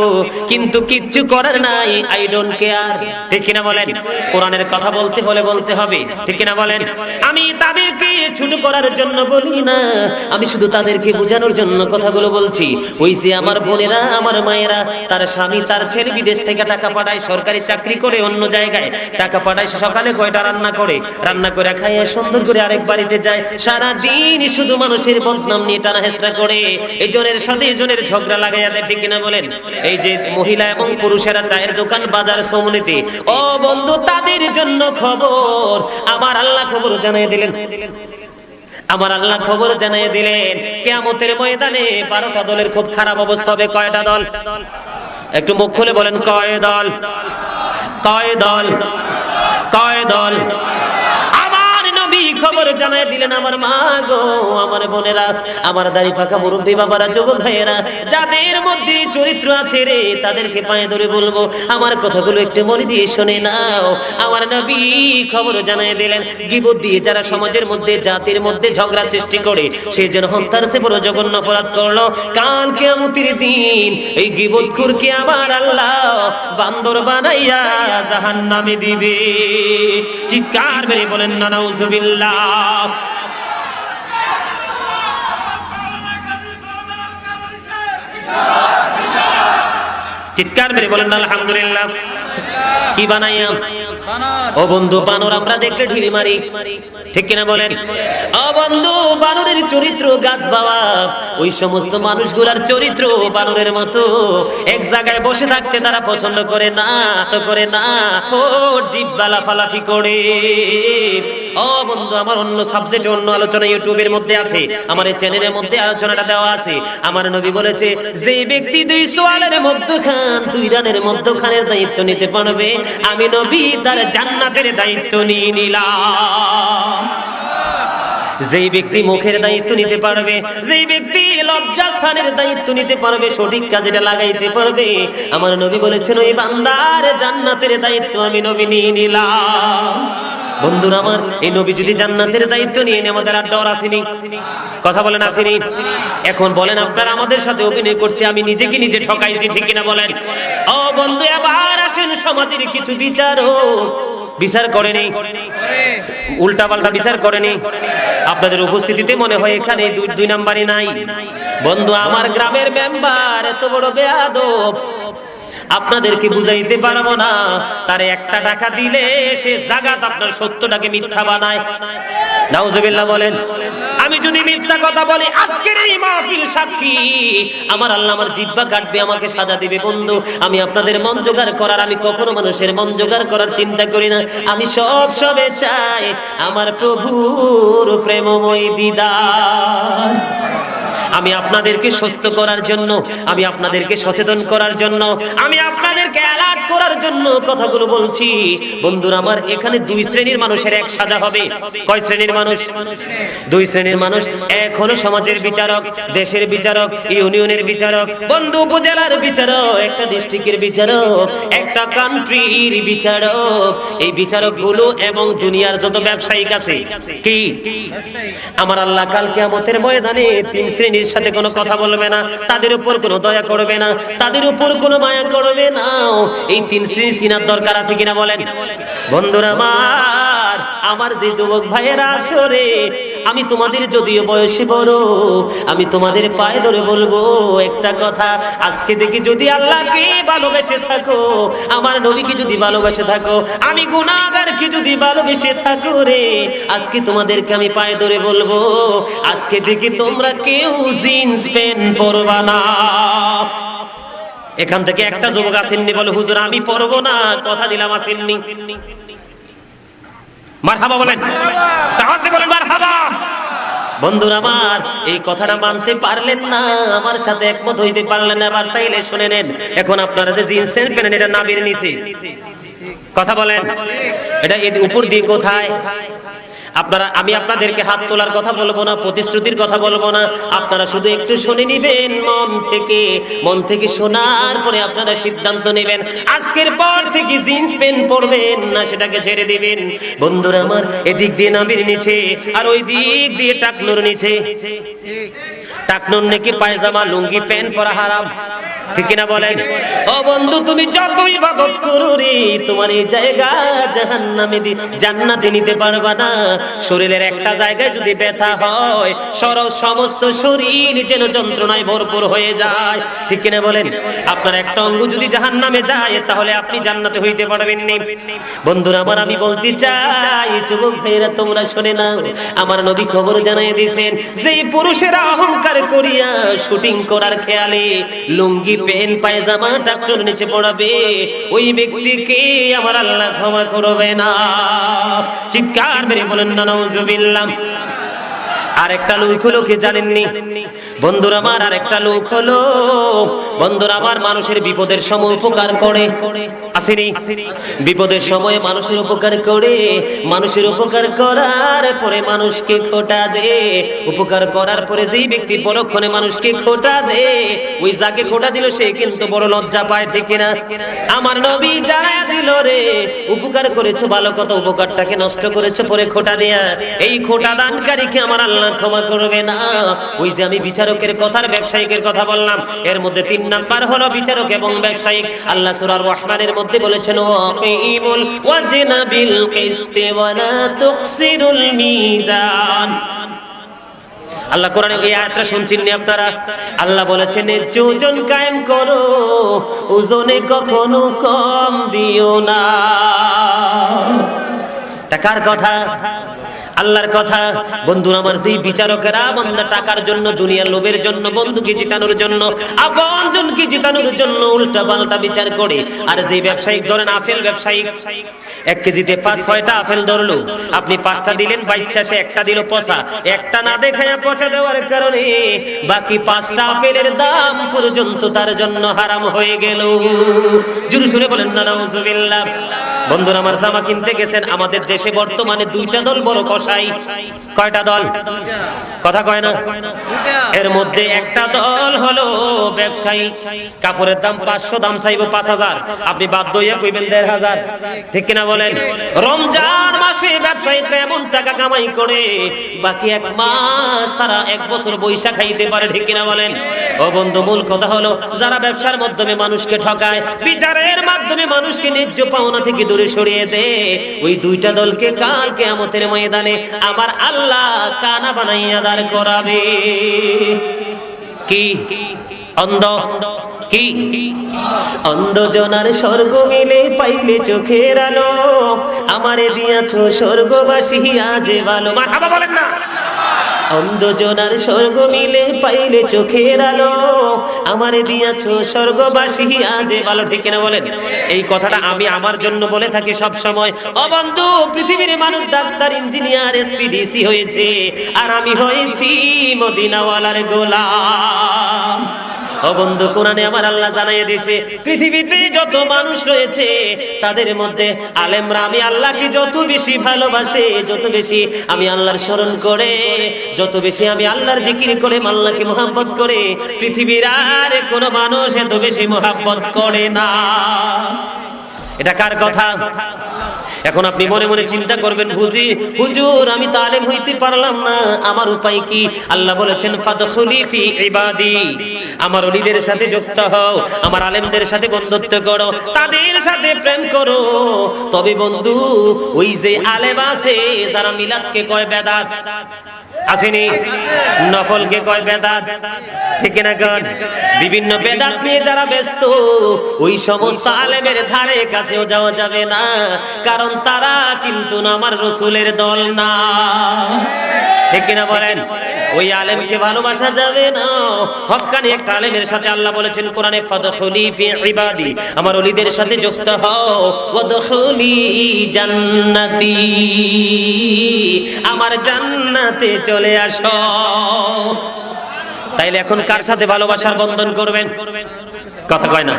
কিন্তু কিচ্ছু করার নাই, আই ডোন্ট কেয়ার, ঠিক কিনা বলেন? কোরআনের কথা বলতে হলে বলতে হবে, ঠিক কিনা বলেন? আমি তাদেরকে ছোট করার জন্য বলি না, আমি শুধু তাদেরকে বোঝানোর জন্য কথাগুলো বলছি। ওই যে আমার বোনেরা, আমার মায়েরা, তার স্বামী তার ছেলে বিদেশ থেকে টাকা পাঠায়, সরকারি চাকরি করে অন্য জায়গায় টাকা পাঠায়, সকালে কয়টা রান্না করে, রান্না করে খাইয়ে সুন্দর করে আরেক বাড়িতে যায়, সারা দিন শুধু মানুষের বদনাম নিয়ে টানা হেসরা করে, এজনের সাথে এজনের ঝগড়া লাগাইয়া দেয়, ঠিক কিনা বলেন? এই যে মহিলা এবং পুরুষেরা চায়ের দোকান বাজার সমিতি, ও বন্ধু, তাদের জন্য খবর আমার আল্লাহ খবর জানিয়ে দিলেন। আমার আল্লাহ খবর জানিয়ে দিলেন, কিয়ামতের ময়দানে 12টা দলের খুব খারাপ অবস্থা হবে। কয়টা দল? একটু মুখ খুলে বলেন, কয় দল? কয় দল? কয় দল? খবর জানাই দিলেন আমার মা গো, আমার বোনেরা, আমার দাড়ি পাকা মুরব্বী বাবারা, যুবক ভাইয়েরা, যাদের মধ্যে চরিত্র আছে রে, তাদেরকে পায়ে ধরে বলবো আমার কথাগুলো একটু মনে দিয়ে শুনে নাও। আমার নবী খবর জানাই দিলেন, গীবত দিয়ে যারা সমাজের মধ্যে, জাতির মধ্যে ঝগড়া সৃষ্টি করে, সে যেন হত্যার চেয়ে বড় জঘন্য অপরাধ করলো। কাল কিয়ামতের দিন এই গীবতখোরকে আমার আল্লাহ বান্দর বানাইয়া জাহান্নামে দিবে। চিৎকার মেরে বলেন না নাউজুবিল্লাহ। চিৎকার মেরে বলেন আলহামদুলিল্লাহ। কি বানাইয়া? ও বন্ধু, বানর আমরা দেখলে ঢিলি মারি, ঠিক কিনা বলেন? ও বন্ধু, বানরের চরিত্র গাছ বাবা, ওই সমস্ত মানুষগুলার চরিত্র বানরের মতো, এক জায়গায় বসে থাকতে তারা পছন্দ করে না, তো করে না, ও জিহ্বা লাফালাফি করে। ও বন্ধু, আমার অন্য সাবজেক্টে অন্য আলোচনা ইউটিউবের মধ্যে আছে, আমার এই চ্যানেলের মধ্যে আলোচনাটা দেওয়া আছে। আমার নবী বলেছে, যে ব্যক্তি 2 সোয়ালের মধ্যখান, 2 রানের মধ্যখানের দায়িত্ব নিতে পারবে, আমি নবী তার জান্নাতের দায়িত্ব নিয়ে নিলাম। যেই ব্যক্তি মুখের দায়িত্ব নিতে পারবে, যেই ব্যক্তি লজ্জাস্থানের দায়িত্ব নিতে পারবে, সঠিক কাজেটা লাগাইতে পারবে, আমার নবী বলেছেন ওই বান্দার জান্নাতের দায়িত্ব আমি নবী নিয়ে নিলাম। বন্ধুরা আমার, এই নবী যদি জান্নাতের দায়িত্ব নিয়ে নেয়, আমাদের আর ডর আসেনি? কথা বলেন আসেনি? এখন বলেন, আপনারা আমাদের সাথে অভিনয় করছে, আমি নিজেকে নিজে ঠকাইছি, ঠিক কিনা বলেন? ও বন্ধু, এবার আসেন সমাজের কিছু বিচার করেনি, উল্টা পাল্টা বিচার করেনি। আপনাদের উপস্থিতিতে মনে হয় এখানে 2 নাম্বারই নাই। বন্ধু, আমার গ্রামের মেম্বার এত বড় বেয়াদব, আপনাদেরকে বুঝাইতে পারবো না। তারে 1টা টাকা দিলে সে জাগাত আপনার 70টাকে মিথ্যা বানায়। নাউজুবিল্লাহ বলেন। আমি যদি মিথ্যা কথা বলি, আজকের এই মাহফিল সাক্ষী, আমার আল্লাহ আমার জিহ্বা কাটবে, আমাকে সাজা দিবে। বন্ধু, আমি আপনাদের মন জোগাড় করার, আমি কখনো মানুষের মন জোগাড় করার চিন্তা করি না। আমি সবে চাই আমার প্রভুর প্রেমময় দিদার। আমি আপনাদেরকে সুস্থ করার জন্য, আমি আপনাদেরকে সচেতন করার জন্য, আমি আপনাদেরকে অ্যালার্ট করার জন্য কথাগুলো বলছি। বন্ধুরা আমার, এখানে 2 শ্রেণীর মানুষের এক সাজা হবে। কয় শ্রেণীর মানুষ? 2 শ্রেণীর মানুষ। এক হলো সমাজের বিচারক, দেশের বিচারক, ইউনিয়নের বিচারক, বন্ধু উপজেলার বিচারক, একটা ডিস্ট্রিক্টের বিচারক, একটা কান্ট্রির বিচারক। এই বিচারকগুলো এবং দুনিয়ার যত ব্যবসায়িক আছে, কি আমার আল্লাহ কাল কিয়ামতের ময়দানে 3 শ্রেণীর সাথে কোনো কথা বলবে না, তাদের উপর কোনো দয়া করবে না, তাদের উপর কোনো মায়া করবে না। এই 3 শ্রেণী চিনার দরকার আছে কিনা বলেন? বন্ধুরা আমার যে যুবক ভাইয়েরা আছো রে, আমি তোমাদের যদিও বয়সে বড়, আমি তোমাদের পায়ে ধরে বলবো একটা কথা, আজকে দেখি যদি আল্লাহকে ভালোবেসে থাকো, আমার নবীকে যদি ভালোবেসে থাকো, আমি গুনাহগারকে যদি ভালোবেসে থাকো রে, আজকে তোমাদেরকে আমি পায়ে ধরে বলবো, আজকে দেখি তোমরা কেউ জিন্স প্যান্ট পরবা না। এখান থেকে একটা যুবক আসেননি, বলে হুজুর আমি পরবো না, কথা দিলাম, আসেননি। মারহাবা বলেন, তাওয়াজ দিয়ে বলেন মারহাবা। বন্ধুরা আমার, এই কথাটা মানতে পারলেন না, আমার সাথে একমত হইতে পারলেন না, এবার তাইলে শুনে নেন। এখন আপনারা যে জিন্স প্যান্ট এটা নাভির নিচে, কথা বলেন, এটা উপর দিয়ে কোথায়? আপনারা, আমি আপনাদেরকে হাত তোলার কথা বলবো না, প্রতিশ্রুতির কথা বলবো না, আপনারা শুধু একটু শুনে নিবেন মন থেকে শোনার পরে আপনারা সিদ্ধান্ত নেবেন আজকের পর থেকে জিন্স প্যান্ট পরবেন না, সেটাকে ছেড়ে দিবেন। বন্ধুরা আমার, এদিক দিয়ে নাভির নিচে আর ওই দিক দিয়ে টাকনুর নিচে, টাকনুর নাকি পায়জামা লুঙ্গি প্যান্ট পরা হারাম, ঠিক কিনা বলেন? ও বন্ধু, তুমি যতই ইবাদত করো রে, তোমার এই জায়গা জাহান্নামে জান্নাতে নিতে পারবা না। শরীরের একটা জায়গায় যদি ব্যথা হয়, সমস্ত শরীর যেন যন্ত্রণায় ভরপুর হয়ে যায়, ঠিক কিনা বলেন? আপনার একটা অঙ্গ যদি জাহান্নামে যায়, তাহলে আপনি জান্নাতে হইতে পারবেন না। বন্ধুরা আমার, আমি বলতে চাই, যুবক ভাইরা তোমরা শুনে নাও, আমার নবী খবর জানাই দিয়েছেন, যে পুরুষেরা অহংকার করিয়া শুটিং করার খেয়ালে লুঙ্গি প্যান্ট পায়জামা টাকনুর নিচে পড়াবে, ওই ব্যক্তিকে আমার আল্লাহ ক্ষমা করবে না। চিৎকার মেরে বলেন না নাউজুবিল্লাহ। আরেকটা লোক হলো কি জানেননি বন্ধুরা আমার? আরেকটা লোক হলো, বন্ধুরা আমার, মানুষের বিপদের সময় উপকার করে, আসেনি? বিপদের সময় মানুষের উপকার করে, মানুষের উপকার করার পরে মানুষকে খোটা দে, উপকার করার পরে যেই ব্যক্তি পরক্ষণে মানুষকে খোটা দে, ওই যাকে খোটা দিল সে কিন্তু বড় লজ্জা পায়, ঠিক কিনা? আমার নবী জানায়া দিল রে, উপকার করেছো ভালো কথা, উপকারটাকে নষ্ট করেছো পরে খোটা দেয়া, এই খোটা দানকারীকে আমার আল্লাহ ক্ষমা করবে না। ওই যে আমি বিচারকের কথার ব্যবসায়িকের কথা বললাম, এর মধ্যে 3 নাম্বার হলো বিচারক এবং ব্যবসায়িক। আল্লাহ সূরা রহমানের মধ্যে বলেছেন, ওয়াকিমুল ওয়াজনা বিল কিসতি ওয়া লা তুখসিরুল মিজান। আল্লাহ কোরআনে এই আয়াতটা শুনছেন না আপনারা? আল্লাহ বলেছেন, ন্যায্য ওজন কায়েম করো, ওজনে কখনো কম দিও না। টাকার কথা, আল্লাহর কথা। বন্ধুরা আমার, যেই বিচারকেরা বান্দা টাকার জন্য, দুনিয়ার লোভের জন্য, বন্ধুকে জিতানোর জন্য, আপনজনকে জিতানোর জন্য উল্টা পাল্টা বিচার করে, আর যে ব্যবসায়িক ধরেন আপেল ব্যবসায়িক, 1 কেজিতে 5-6টা আপেল ধরলো, আপনি 5টা দিলেন, বাইচ্ছা সে একটা দিল পচা, একটা না দেখায়া পচা দেওয়ার কারণে বাকি 5টা আপেলের দাম পর্যন্ত তার জন্য হারাম হয়ে গেল। জোরে জোরে বলেন না নাউজুবিল্লাহ। বন্ধুরা আমার, জামা কিনতে গেছেন, আমাদের দেশে বর্তমানে 2টা দল বড় কসাই। কয়টা দল? কথা কয় না। এর মধ্যে একটা দল হলো ব্যবসায়ী, কাপড়ের দাম 500, দাম চাইবো 5000, আপনি বাধ্য হইয়া কইবেন 1500, ঠিক কিনা বলেন? রমজান মাসে ব্যবসায়ীরা এমন টাকা কামাই করে, বাকি 1 মাস তারা 1 বছর বৈশা খাইতে পারে, ঠিক কিনা বলেন? ও বন্ধু, মূল কথা হলো, যারা ব্যবসার মাধ্যমে মানুষকে ঠকায়, বিচারের মাধ্যমে মানুষকে ন্যায্য পাওনা থেকে দূরে সরিয়ে দেয়, ওই 2টা দলকে কাল কিয়ামতের ময়দানে আমার আল্লাহ কানা বানাইয়া দাঁড় করাবে। কি? অন্ধ। কি? অন্ধজনার স্বর্গ মিলে পাইলে চোখের আলো, আমারে দিয়াছো স্বর্গবাসী আজে ভালো। মারহাবা বলেন না। অন্ধজনার স্বর্গ মিলে পাইলে চোখের আলো, আমারে দিয়াছো স্বর্গবাসী আজে ভালো, ঠিক কিনা বলেন? এই কথাটা আমি আমার জন্য বলে থাকি সব সময়। ও বন্ধু, পৃথিবীর মানুষ ডাক্তার, ইঞ্জিনিয়ার, এসপিডিসি হয়েছে, আর আমি হয়েছি মদিনাওয়ালার গোলাম। ও বন্ধু, কোরআনে আমার আল্লাহ জানাইয়ে দিয়েছে, পৃথিবীতে যত মানুষ রয়েছে তাদের মধ্যে আলেমরা আমি আল্লাহকে যত বেশি ভালোবাসে, যত বেশি আমি আল্লাহর স্মরণ করে, যত বেশি আমি আল্লাহর জিকির করে, আল্লাহকে মুহাব্বত করে, পৃথিবীর আর কোনো মানুষ এত বেশি মুহাব্বত করে না। এটা কার কথা? এখন আপনি মনে মনে চিন্তা করবেন, হুজুর আমি তো আলেম হইতে পারলাম না, আমার উপায় কি? আল্লাহ বলেছেন, ফাদখুলি ফি ইবাদি, আমার ওলিদের সাথে যুক্ত হও, আমার আলেমদের সাথে বন্ধুত্ব করো, তাদের সাথে প্রেম করো। তবে বন্ধু, ওই যে আলেম আছে যারা মিলাদকে কয় বেদাত, আসেনি? নফলকে কয় বেদাত, ঠিক না গান? বিভিন্ন বেদাত নিয়ে যারা ব্যস্ত, ওই সমস্ত আলেমের ধারে কাছেও যাওয়া যাবে না, কারণ তারা কিন্তু আমার রাসূলের দল না, ঠিক কিনা বলেন? ওই আলেমকে ভালোবাসা যাবে না। হক্কানি একটা আলেমের সাথে আল্লাহ বলেছেন কোরআনে, ফাদখুলি ফি ইবাদি, আমার ওলিদের সাথে যুক্ত হও, ওয়াদখুলি জান্নাতি, আমার জান্নাতে চলে আসো। তাইলে এখন কার সাথে ভালোবাসার বন্ধন করবেন? কথা কয় না।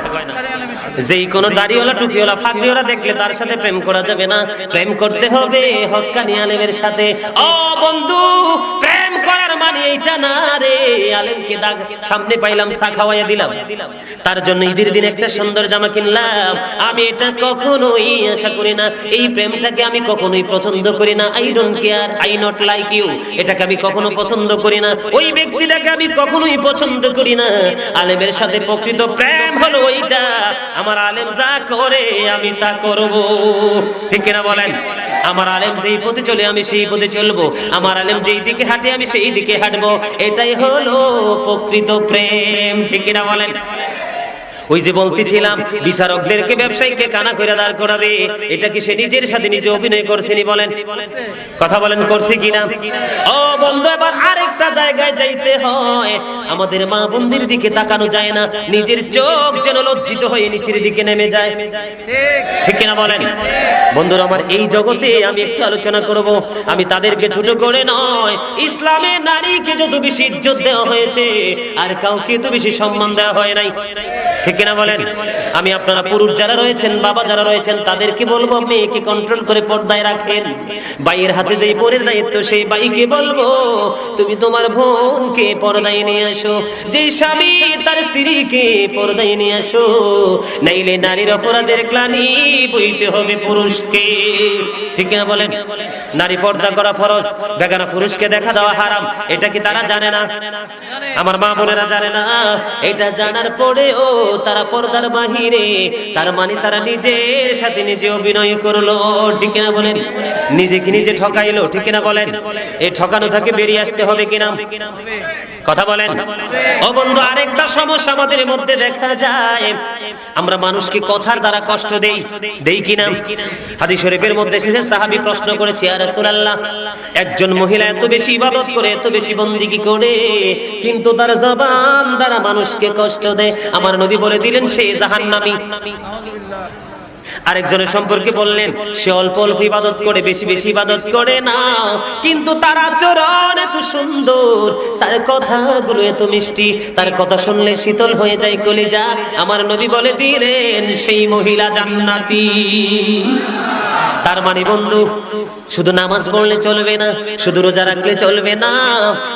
যেই কোন দাড়িওয়ালা, টুপিওয়ালা, ফাগড়িওয়ালা দেখলে তার সাথে প্রেম করা যাবে না, প্রেম করতে হবে হক্কানি আলেমের সাথে। ও বন্ধু, প্রেম করার মানে এইটা না রে, আলেমকে দাগ সামনে পাইলাম, চা খাওয়াইয়া দিলাম, তার জন্য ঈদের দিন একটা সুন্দর জামা কিনলাম, আমি এটা কখনোই আশা করি না। এই প্রেমটাকে আমি কখনোই পছন্দ করি না। I don't care, I not like you, এটাকে আমি কখনো পছন্দ করি না। ওই ব্যক্তিটাকে আমি কখনোই পছন্দ করি না। আলেমের সাথে প্রকৃত প্রেম হলো ওইটা, আমার আলেম যা করে আমি তা করব, ঠিক কিনা বলেন? আমার আলেম যেই পথে চলে আমি সেই পথে চলবো, আমার আলেম যেই দিকে হাঁটে আমি সেই দিকে হাঁটবো, এটাই হলো প্রকৃত প্রেম, ঠিক কিনা বলেন? ওই যে বলতেছিলাম, বিচারকদেরকে ব্যবসায়ীকে কানা করে দাঁড় করাবে, এটা কি সে নিজের সাথে নিজে অভিনয় করছেনি? বলেন, কথা বলেন, করছে কিনা? ও বন্ধু, এবার আরেকটা জায়গায় যাইতে হয়, আমাদের মা বোনদের দিকে তাকানো যায় না, নিজের চোখ যেন লজ্জিত হয়ে নিচের দিকে নেমে যায়, ঠিক কিনা বলেন? বন্ধুরা আমার, এই জগতে আমি একটু আলোচনা করব, আমি তাদেরকে ছোট করে নয়, ইসলামে নারীকে যত বেশি ইজ্জত দেওয়া হয়েছে আর কাউকে তো বেশি সম্মান দেওয়া হয় নাই, ঠিক কিনা বলেন? আমি আপনারা পুরুষ যারা রয়েছেন, বাবা যারা রয়েছেন, তাদেরকে বলবো মেয়েকে কন্ট্রোল করে পর্দায় রাখেন। বাইয়ের হাতে যেই বোনের দায়িত্ব, সেই বাইকে বলবো তুমি তোমার বোনকে পর্দায় নিয়ে আসো। যেই স্বামী তার স্ত্রীকে পর্দায় নিয়ে আসো, নাইলে নারীর অপরাধের গ্লানি বইতে হবে পুরুষকে, ঠিক কিনা বলেন? নারী পর্দা করা ফরজ, বেগানা পুরুষকে দেখা দেওয়া হারাম, এটা কি তারা জানে না? আমার মা বোনেরা জানে না? এটা জানার পরেও তারা পর্দার বাহিরে, তার মানে তারা নিজের সাথে নিজে অভিনয় করলো, ঠিক কিনা বলেন? নিজেকে নিজে ঠকাইলো, ঠিক কিনা বলেন? এই ঠকানো থেকে বেরিয়ে আসতে হবে কিনা? কথা বলেন। ও বন্ধু, আরেকটা সমস্যা আমাদের মধ্যে দেখা যায়, আমরা মানুষকে কথার দ্বারা কষ্ট দেই কিনা? হাদিস শরীফের মধ্যে এসেছে, সাহাবী প্রশ্ন করেছে, ইয়া রাসূলুল্লাহ, একজন মহিলা এত বেশি ইবাদত করে, এত বেশি বন্দেগী করে, কিন্তু তার জবান দ্বারা মানুষকে কষ্ট দেয়, আমার নবী বলে দিলেন সে জাহান্নামী। আরেকজনের সম্পর্কে বললেন, সে অল্প অল্প ইবাদত করে, বেশি বেশি ইবাদত করে না, কিন্তু তার আচরণ এত সুন্দর, তার কথাগুলো এত মিষ্টি, তার কথা শুনলে শীতল হয়ে যায় কলিজা, আমার নবী বলে দিলেন সেই মহিলা জান্নাতি। তার মানে বন্ধু, শুধু নামাজ পড়লে চলবে না, শুধু রোজা রাখলে চলবে না,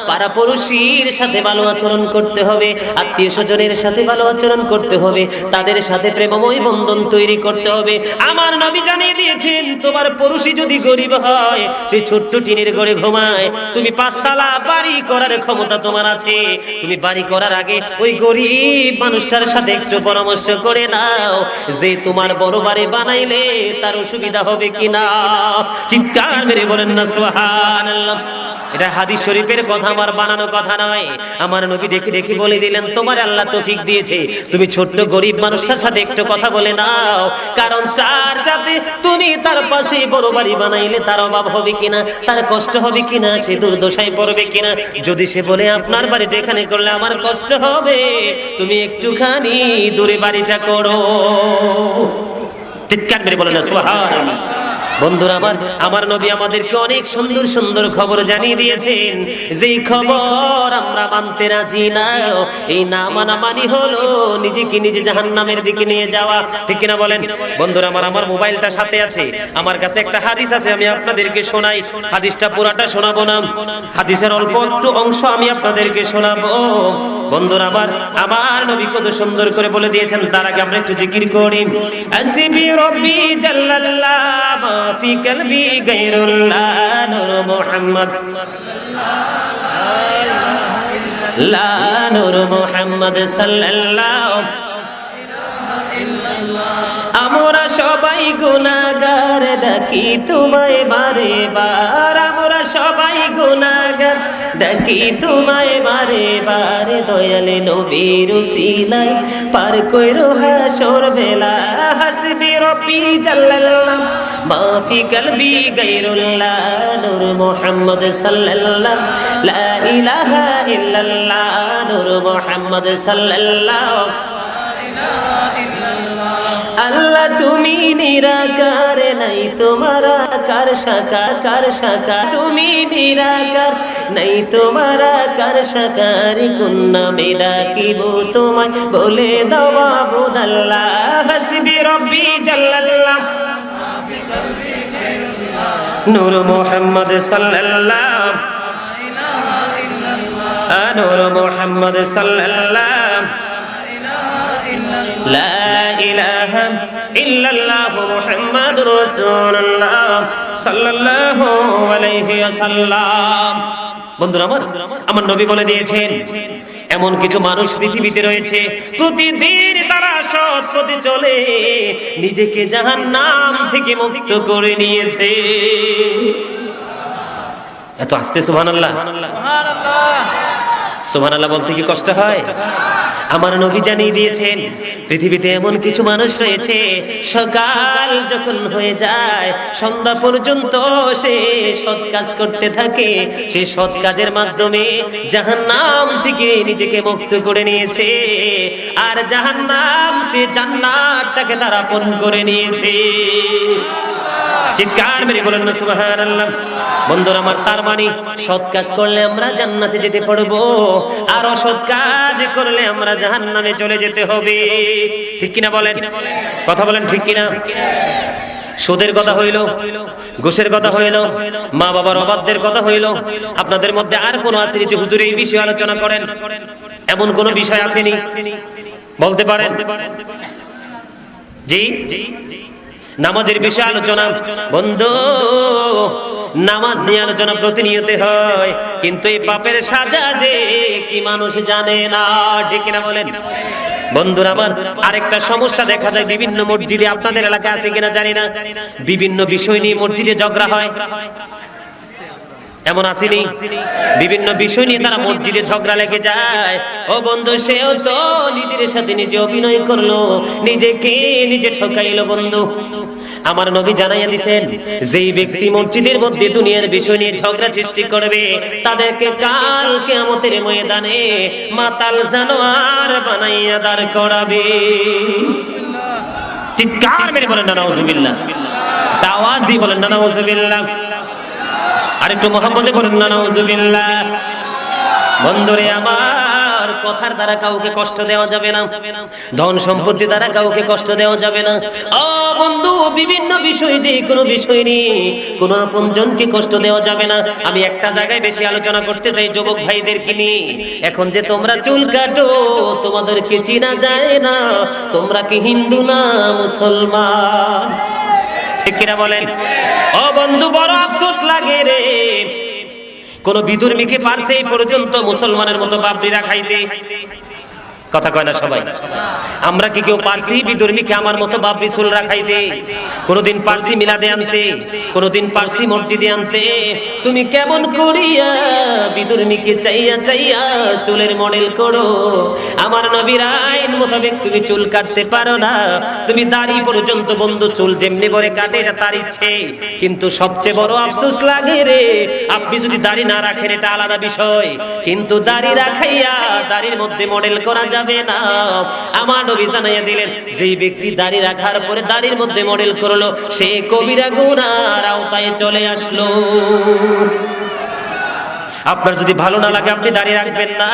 পাড়াপড়শির সাথে ভালো আচরণ করতে হবে, আত্মীয় স্বজনের সাথে ভালো আচরণ করতে হবে, তাদের সাথে প্রেমময় বন্ধন তৈরি করতে হবে। আমার নবী জানিয়ে দিয়েছেন, তোমার পড়শি যদি গরিব হয়, সে ছোট্ট টিনের ঘরে ঘুমায়, তুমি 5 তলা বাড়ি করার ক্ষমতা তোমার আছে, তুমি বাড়ি করার আগে ওই গরিব মানুষটার সাথে একটু পরামর্শ করে নাও যে তোমার বড় বাড়ি বানাইলে তার অসুবিধা হবে কিনা। চিৎকার মেরে বলেন না সুবহানাল্লাহ। এটা হাদিস শরীফের কথা, আমার বানানো কথা নয়। আমার নবী দেখে দেখে বলে দিলেন, তোমার আল্লাহ তৌফিক দিয়েছে, তুমি ছোট্ট গরিব মানুষটার সাথে একটু কথা বলে নাও, কারণ তার সাথে তুমি তার পাশে বড় বাড়ি বানাইলে তার অভাব হবে কিনা, তার কষ্ট হবে কিনা, সে দুর্দশায় পড়বে কিনা। যদি সে বলে আপনার বাড়িটা এখানে করলে আমার কষ্ট হবে, তুমি একটুখানি দূরে বাড়িটা করো। চিৎকার মেরে বলেন না সুবহানাল্লাহ। বন্ধুরা আমার নবী আমাদেরকে অনেক সুন্দর সুন্দর খবর জানিয়ে দিয়েছেন, যেই খবর আমরা মানতে রাজি না। এই না মানা মানি হলো নিজেকে নিজে জাহান্নামের দিকে নিয়ে যাওয়া, ঠিক কিনা বলেন? বন্ধুরা আমার মোবাইলটা সাথে আছে, আমার কাছে একটা হাদিস আছে, আমি আপনাদেরকে শোনাই। হাদিসটা পুরাটা শোনাবো না, হাদিসের অল্প একটু অংশ আমি আপনাদেরকে শোনাবো। বন্ধুরা আমার নবী কত সুন্দর করে বলে দিয়েছেন, তার আগে আমরা একটু জিকির করি। আসবি রব্বি জাল্লাল্লাহ ফি কলবি গায়রুল্লাহ নূর মুহাম্মদ, লা নূর মুহাম্মদ সাল্লাল্লাহু। আমরা সবাই গুনাহগার, ডাকি তোমায় বারে বার, আমরা সবাই গুনাহগার, ডাকি তোমায় বারে বারে দয়ালে নবীর উসিলায় পার কইরো হাসর বেলা হাসবি রব্বি জাল্লাল্লাহ মা ফি কলবি গায়রুল্লাহ নূর মুহাম্মদ সাল্লাল্লাহ লা ইলাহা ইল্লাল্লাহ নূর মুহাম্মদ সাল্লাল্লাহ আল্লাহ তুমি নিরাকার নাই তোমার আকার শাখা তুমি নিরাকার নাই তোমার আকার সাকার কোন নামে ডাকিব তোমায় বলে দাও মাবুদ আল্লাহ হাসবি রব্বি জাল্লাল্লাহ নূর মুহাম্মদ সাল্লাল্লাহ নূর মুহাম্মদ সাল্লাল্লাহ লা ইলাহা ইল্লাল্লাহ মুহাম্মাদুর রাসূলুল্লাহ সাল্লাল্লাহু আলাইহি ওয়াসাল্লাম। বন্ধুরা আমার নবী বলে দিয়েছেন এমন কিছু মানুষ পৃথিবীতে রয়েছে প্রতিদিন তারা সৎ পথে চলে নিজেকে জাহান্নাম থেকে মুক্ত করে নিয়েছে। এত আস্তে সুবহানাল্লাহ সুবহানাল্লাহ বলতে কি কষ্ট হয়? আমার নবী জানিয়ে দিয়েছেন পৃথিবীতে এমন কিছু মানুষ রয়েছে সকাল যখন হয়ে যায় সন্ধ্যা পর্যন্ত সে সৎ কাজ করতে থাকে, সে সৎ কাজের মাধ্যমে জাহান্নাম থেকে নিজেকে মুক্ত করে নিয়েছে, আর জাহান্নাম সে জান্নাতটাকে তারা আপন করে নিয়েছে। চিৎকার মেরে বলেন না সুবহানাল্লাহ। বন্ধুরা আমার তার মানে সৎ কাজ করলে আমরা জান্নাতে যেতে পারবো, আর অসৎ কাজ করলে আমরা জাহান্নামে চলে যেতে হবে। ঠিক কিনা বলেন? কথা বলেন ঠিক কিনা? সুদের কথা হইল, ঘুষের কথা হইল, মা বাবার অবাধ্যের কথা হইল, আপনাদের মধ্যে আর কোন আছে যে হুজুর এই বিষয়ে আলোচনা করেন? এমন কোন বিষয় আসেনি? বলতে পারেন? জি নামাজের বিষয়ে আলোচনা। বন্ধু নামাজ নিয়ে আলোচনা প্রতিনিয়ত হয়, কিন্তু এই পাপের সাজা যে কি মানুষ জানে না। ঠিক কিনা বলেন? বন্ধুরা আমার আরেকটা সমস্যা দেখা যায় বিভিন্ন মসজিদে, আপনাদের এলাকায় আছে কিনা জানি না, বিভিন্ন বিষয় নিয়ে মসজিদে ঝগড়া হয়। এমন আসেনি? বিভিন্ন বিষয় নিয়ে তারা মসজিদে ঝগড়া লেগে যায়। ও বন্ধু সেও তো নিজের সাথে নিজে অভিনয় করলো, নিজেকে নিজে ঠকাইলো। বন্ধু আমার নবী জানাইয়া দিয়েছেন যেই ব্যক্তি মসজিদের মধ্যে দুনিয়ার বিষয় নিয়ে ঝগড়া সৃষ্টি করবে তাদেরকে কাল কিয়ামতের ময়দানে মাতাল জানোয়ার বানাইয়া দাঁড় করাবে। চিৎকার মেরে বলেন না নাউজুবিল্লাহ, আওয়াজ দিয়ে বলেন না নাউজুবিল্লাহ, আর একটু মুহাম্মদে বলেন না নাউজুবিল্লাহ। বন্ধুরে আমার কথার দ্বারা কাউকে কষ্ট দেওয়া যাবে না, ধন সম্পত্তি দ্বারা কাউকে কষ্ট দেওয়া যাবে না। ও বন্ধু বিভিন্ন বিষয় দিয়ে কোনো বিষয় নিয়ে কোনো আপনজনকে কষ্ট দেওয়া যাবে না। আমি একটা জায়গায় বেশি আলোচনা করতে চাই যুবক ভাইদেরকে নিয়ে। এখন যে তোমরা চুল কাটো তোমাদেরকে চিনা যায় না, তোমরা কি হিন্দু না মুসলমান? ঠিক কিনা বলেন? ও বন্ধু বড় আফসোস লাগে রে, কোন বিধর্মীকে পারছে এই পর্যন্ত মুসলমানের মতো বাবরিরা খাইতে। কথা কয় না সবাই? আমরা কি কেউ পারছি বিধর্মীকে আমার মতো বাবরি চুল রাখাইতে? কোনদিন পারছি মিলাদে আনতে? কোনদিন পারছি মসজিদে আনতে? তুমি কেমন করিয়া বিধর্মীকে চাইয়া চাইয়া চুলের মডেল করো? আমার নবীর আইন মোতাবেক তুমি চুল কাটতে পারো না, তুমি দাড়ি পর্যন্ত বন্ধু চুল যেমনি করে কাটে এটা তার ইচ্ছে, কিন্তু সবচেয়ে বড় আফসোস লাগে রে আপনি যদি দাড়ি না রাখেন এটা আলাদা বিষয়, কিন্তু দাড়ি রাখাইয়া দাড়ির মধ্যে মডেল করা যাবে না। আমার নবী জানাইয়া দিলেন যেই ব্যক্তি দাড়ি রাখার পরে দাড়ির মধ্যে মডেল করলো সে কবিরা গুনার আওতায় চলে আসলো। আপনার যদি ভালো না লাগে আপনি দাড়ি রাখবেন না,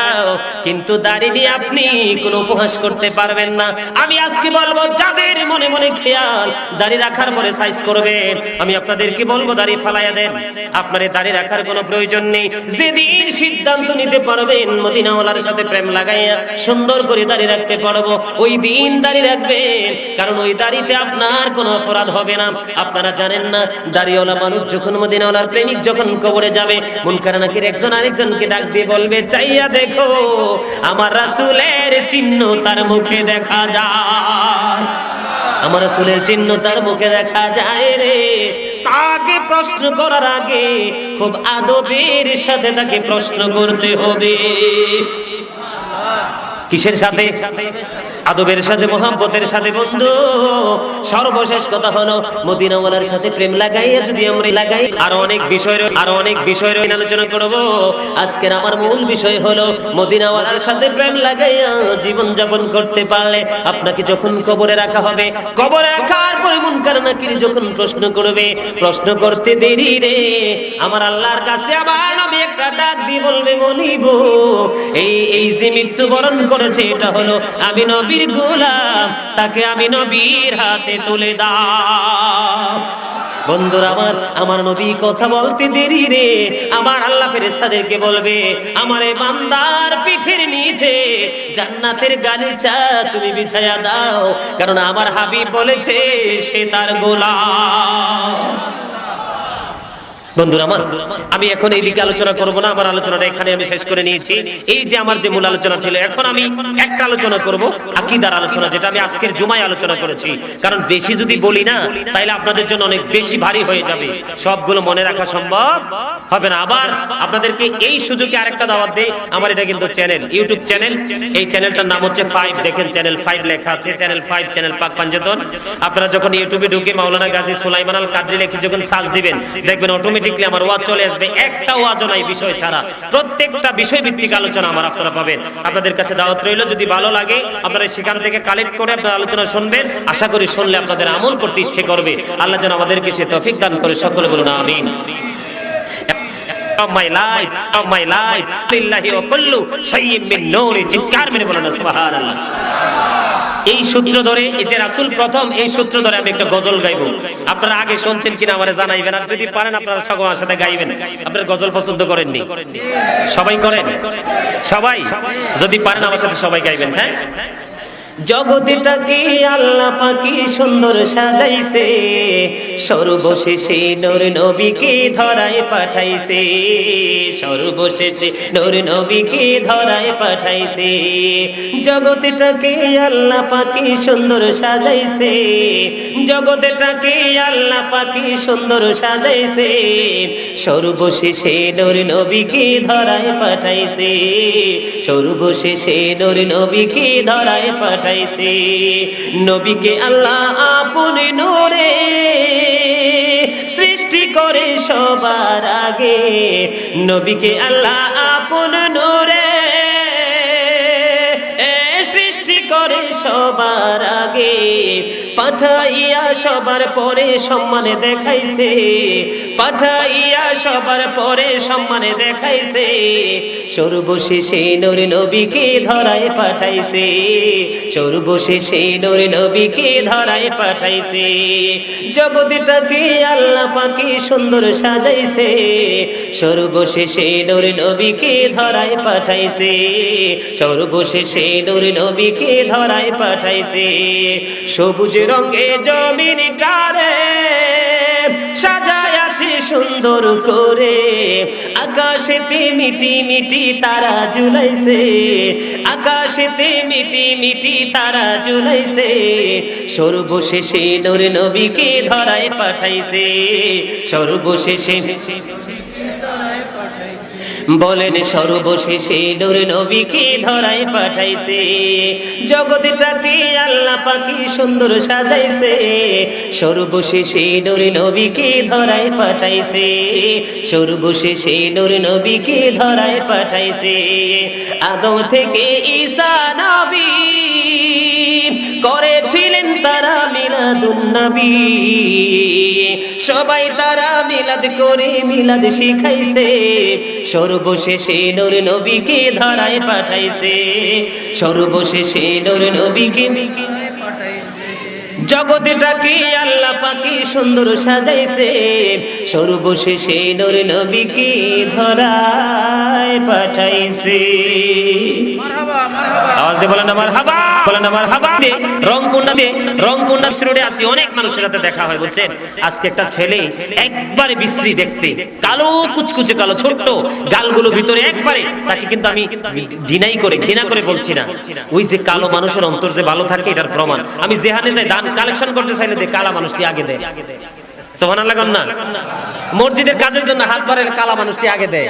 কিন্তু দাড়ি নিয়ে আপনি কোনো উপহাস করতে পারবেন না। আমি আজকে বলবো যাদের মনে মনে খেয়াল দাড়ি রাখার পরে সাইজ করবেন, আমি আপনাদেরকে বলবো দাড়ি ফালাইয়া দেন, আপনার দাড়ি রাখার কোনো প্রয়োজন নেই। যেদিন সিদ্ধান্ত নিতে পারবেন মদিনাওয়ালার সাথে প্রেম লাগাইয়া সুন্দর করে দাড়ি রাখতে পারবো ওই দিন দাড়ি রাখবেন, কারণ ওই দাড়িতে আপনার কোনো অপরাধ হবে না। আপনারা জানেন না দাড়িওয়ালা মানুষ যখন মদিনাওয়ালার প্রেমিক যখন কবরে যাবে মুনকার নাকির একজন আরেকজনকে ডাক দিয়ে বলবে চাইয়া দেখো আমার রাসূলের চিহ্ন তার মুখে দেখা যায়। আমার রাসূলের চিহ্ন তার মুখে দেখা যায় রে। তাকে প্রশ্ন করার আগে খুব আদবের সাথে তাকে প্রশ্ন করতে হবে। কিসের সাথে? আদবের সাথে, মোহাব্বতের সাথে। বন্ধু, সর্বশেষ কথা হলো মদিনাওয়ালার সাথে প্রেম লাগাইয়া যদি আমরা লাগাই, আরো অনেক বিষয় রয়ে আলোচনা করব। আজকের আমার মূল বিষয় হলো মদিনাওয়ালার সাথে প্রেম লাগাইয়া জীবন যাপন করতে পারলে আপনাকে যখন কবরে রাখা হবে, কবরে রাখার পরে মুনকার নাকির যখন প্রশ্ন করবে, প্রশ্ন করতে দেরি রে, আমার আল্লাহর কাছে আবার নবী একটা ডাক দিয়ে বলবে, মনিব এই যে মৃত্যুবরণ করেছে এটা হলো আমি নবীর গোলাম, তাকে আমি নবীর হাতে তুলে দাও। বন্ধুরা আমার নবী কথা বলতে দেরি রে, আমার আল্লাহ ফেরেশতাদেরকে বলবে, আমার এই বান্দার পিঠের নিচে জান্নাতের গালিচা তুমি বিছায়া দাও, কারণ আমার হাবিব বলেছে সে তার গোলাম। বন্ধুরা আমি এখন এই দিকে আলোচনা করব না, আমার আলোচনাটা এখানে আমি শেষ করে নিয়েছি। এই যে আমার যে মূল আলোচনা ছিল, এখন আমি একটা আলোচনা করব, আকীদার আলোচনা, যেটা আমি আজকের জুমায় আলোচনা করেছি। কারণ বেশি যদি বলি না, তাহলে আপনাদের জন্য অনেক বেশি ভারী হয়ে যাবে, সবগুলো মনে রাখা সম্ভব হবে না। আবার আপনাদেরকে এই সুযোগে আরেকটা দাওয়াত দেই, আমার এটা কিন্তু চ্যানেল, ইউটিউব চ্যানেল, এই চ্যানেলটার নাম হচ্ছে 5, দেখেন চ্যানেল 5 লেখা আছে, চ্যানেল 5, চ্যানেল পাক পাঞ্জাতন। আপনারা যখন ইউটিউবে ঢুকে মাওলানা গাজী সুলাইমান আল কাদরি লিখে যখন সার্চ দিবেন, দেখবেন অটোমেটিকলি আমার ওয়াজ চলে আসবে, একটা ওয়াজও নাই বিষয় ছাড়া, প্রত্যেকটা বিষয় ভিত্তিক আলোচনা আমার আপনারা পাবেন। আপনাদের কাছে দাওয়াত রইল, যদি ভালো লাগে আপনারা সেখান থেকে কালেক্ট করে আপনারা আলোচনা শুনবেন। আশা করি শুনলে আপনাদের আমল করতে ইচ্ছে করবে। আল্লাহ যেন আমাদেরকে সে তৌফিক দান করে, সকলে বলুন আমিন। of my life lillahi wa kullu shay'in min nuri, চিৎকার মেরে বলুন সুবহানাল্লাহ। এই সূত্র ধরে, এই যে রাসূল প্রথম, এই সূত্র ধরে আমি একটা গজল গাইবো। আপনারা আগে শুনছেন কিনা আমারে জানাইবেন, আর যদি পারেন আপনারা সকলের সাথে গাইবেন। আপনারা গজল পছন্দ করেননি? সবাই করেন? সবাই যদি পারেন আমার সাথে সবাই গাইবেন। হ্যাঁ, জগৎটাকে আল্লাহ পাকি সুন্দর সাজাইছে, সর্বশেষে নূর নবীকে ধরায় পাঠাইছে, সর্বশেষে নূর নবীকে ধরায় পাঠাইছে। জগৎটাকে আল্লাহ পাকি সুন্দর সাজাইছে, জগৎটাকে আল্লাহ পাকি সুন্দর সাজাইছে, সর্বশেষে নূর নবীকে ধরায় পাঠাইছে, সর্বশেষে নূর নবীকে ধরায় পাঠাইছে। নবীকে আল্লাহ আপনি নূরে সৃষ্টি করে সবার আগে, নবীকে আল্লাহ আপনি নূরে সৃষ্টি করে সবার আগে, পাঠাইয়া সবার পরে সম্মানে দেখাইছে, পাঠাইয়া সবার পরে সম্মানে দেখাইছে, সর্বশেষে নূর নবীকে ধরায় পাঠাইছে, সর্বশেষে নূর নবীকে ধরায় পাঠাইছে। জগৎটাকে আল্লাহ পাকি সুন্দর সাজাইছে, সর্বশেষে নূর নবীকে ধরায় পাঠাইছে, সর্বশেষে নূর নবীকে ধরায় পাঠাইছে। সবুজ রঙে জমিনটারে সাজায় আছে সুন্দর করে, আকাশেতে মিটি মিটি তারা ঝুলাইছে, আকাশেতে মিটি মিটি তারা ঝুলাইছে, সর্বশেষে নূর নবীকে ধরায় পাঠাইছে, সর্বশেষে বলেন সর্বশেষে নূর নবীকে ধরায় পাঠাইছে। জগৎটাকে আল্লাহ পাকি সুন্দর সাজাইছে, সর্বশেষে নূর নবীকে ধরায় পাঠাইছে, সর্বশেষে নূর নবীকে ধরায় পাঠাইছে। আদম থেকে ঈসা নবী করেছিলেন তারা মিলাদুন নবী, সবাই তারা মিলাদ করে মিলাদ শিখাইছে, সর্বশেষে নূর নবীকে ধরায় পাঠাইছে, সর্বশেষে নূর নবীকে জগৎটাকে আল্লাহ পাকি সুন্দর সাজাইছে, সর্বশেষে নূর নবীকে ধরায় পাঠাইছে। আওয়াজ দিয়ে বলেন মারহাবা, বলেন মারহাবা। রংপুর রোডে আছি, অনেক মানুষের সাথে দেখা হয়, বলছেন আজকে একটা ছেলে একবারে বিশ্রী দেখতে, কালো কুচকুচে কালো, ছোট্ট গালগুলো ভিতরে একবারে, তাকে কিন্তু আমি ডিনাই করে ঘৃণা করে বলছি না, ওই যে কালো মানুষের অন্তর যে ভালো থাকে এটার প্রমাণ। আমি যেখানে যাই ডান দান কালেকশন করতে চাইলে দে, কালা মানুষটি আগে দেয়। সুবহানাল্লাহ না? মসজিদের কাজের জন্য হাত বাড়ালে কালা মানুষটি আগে দেয়।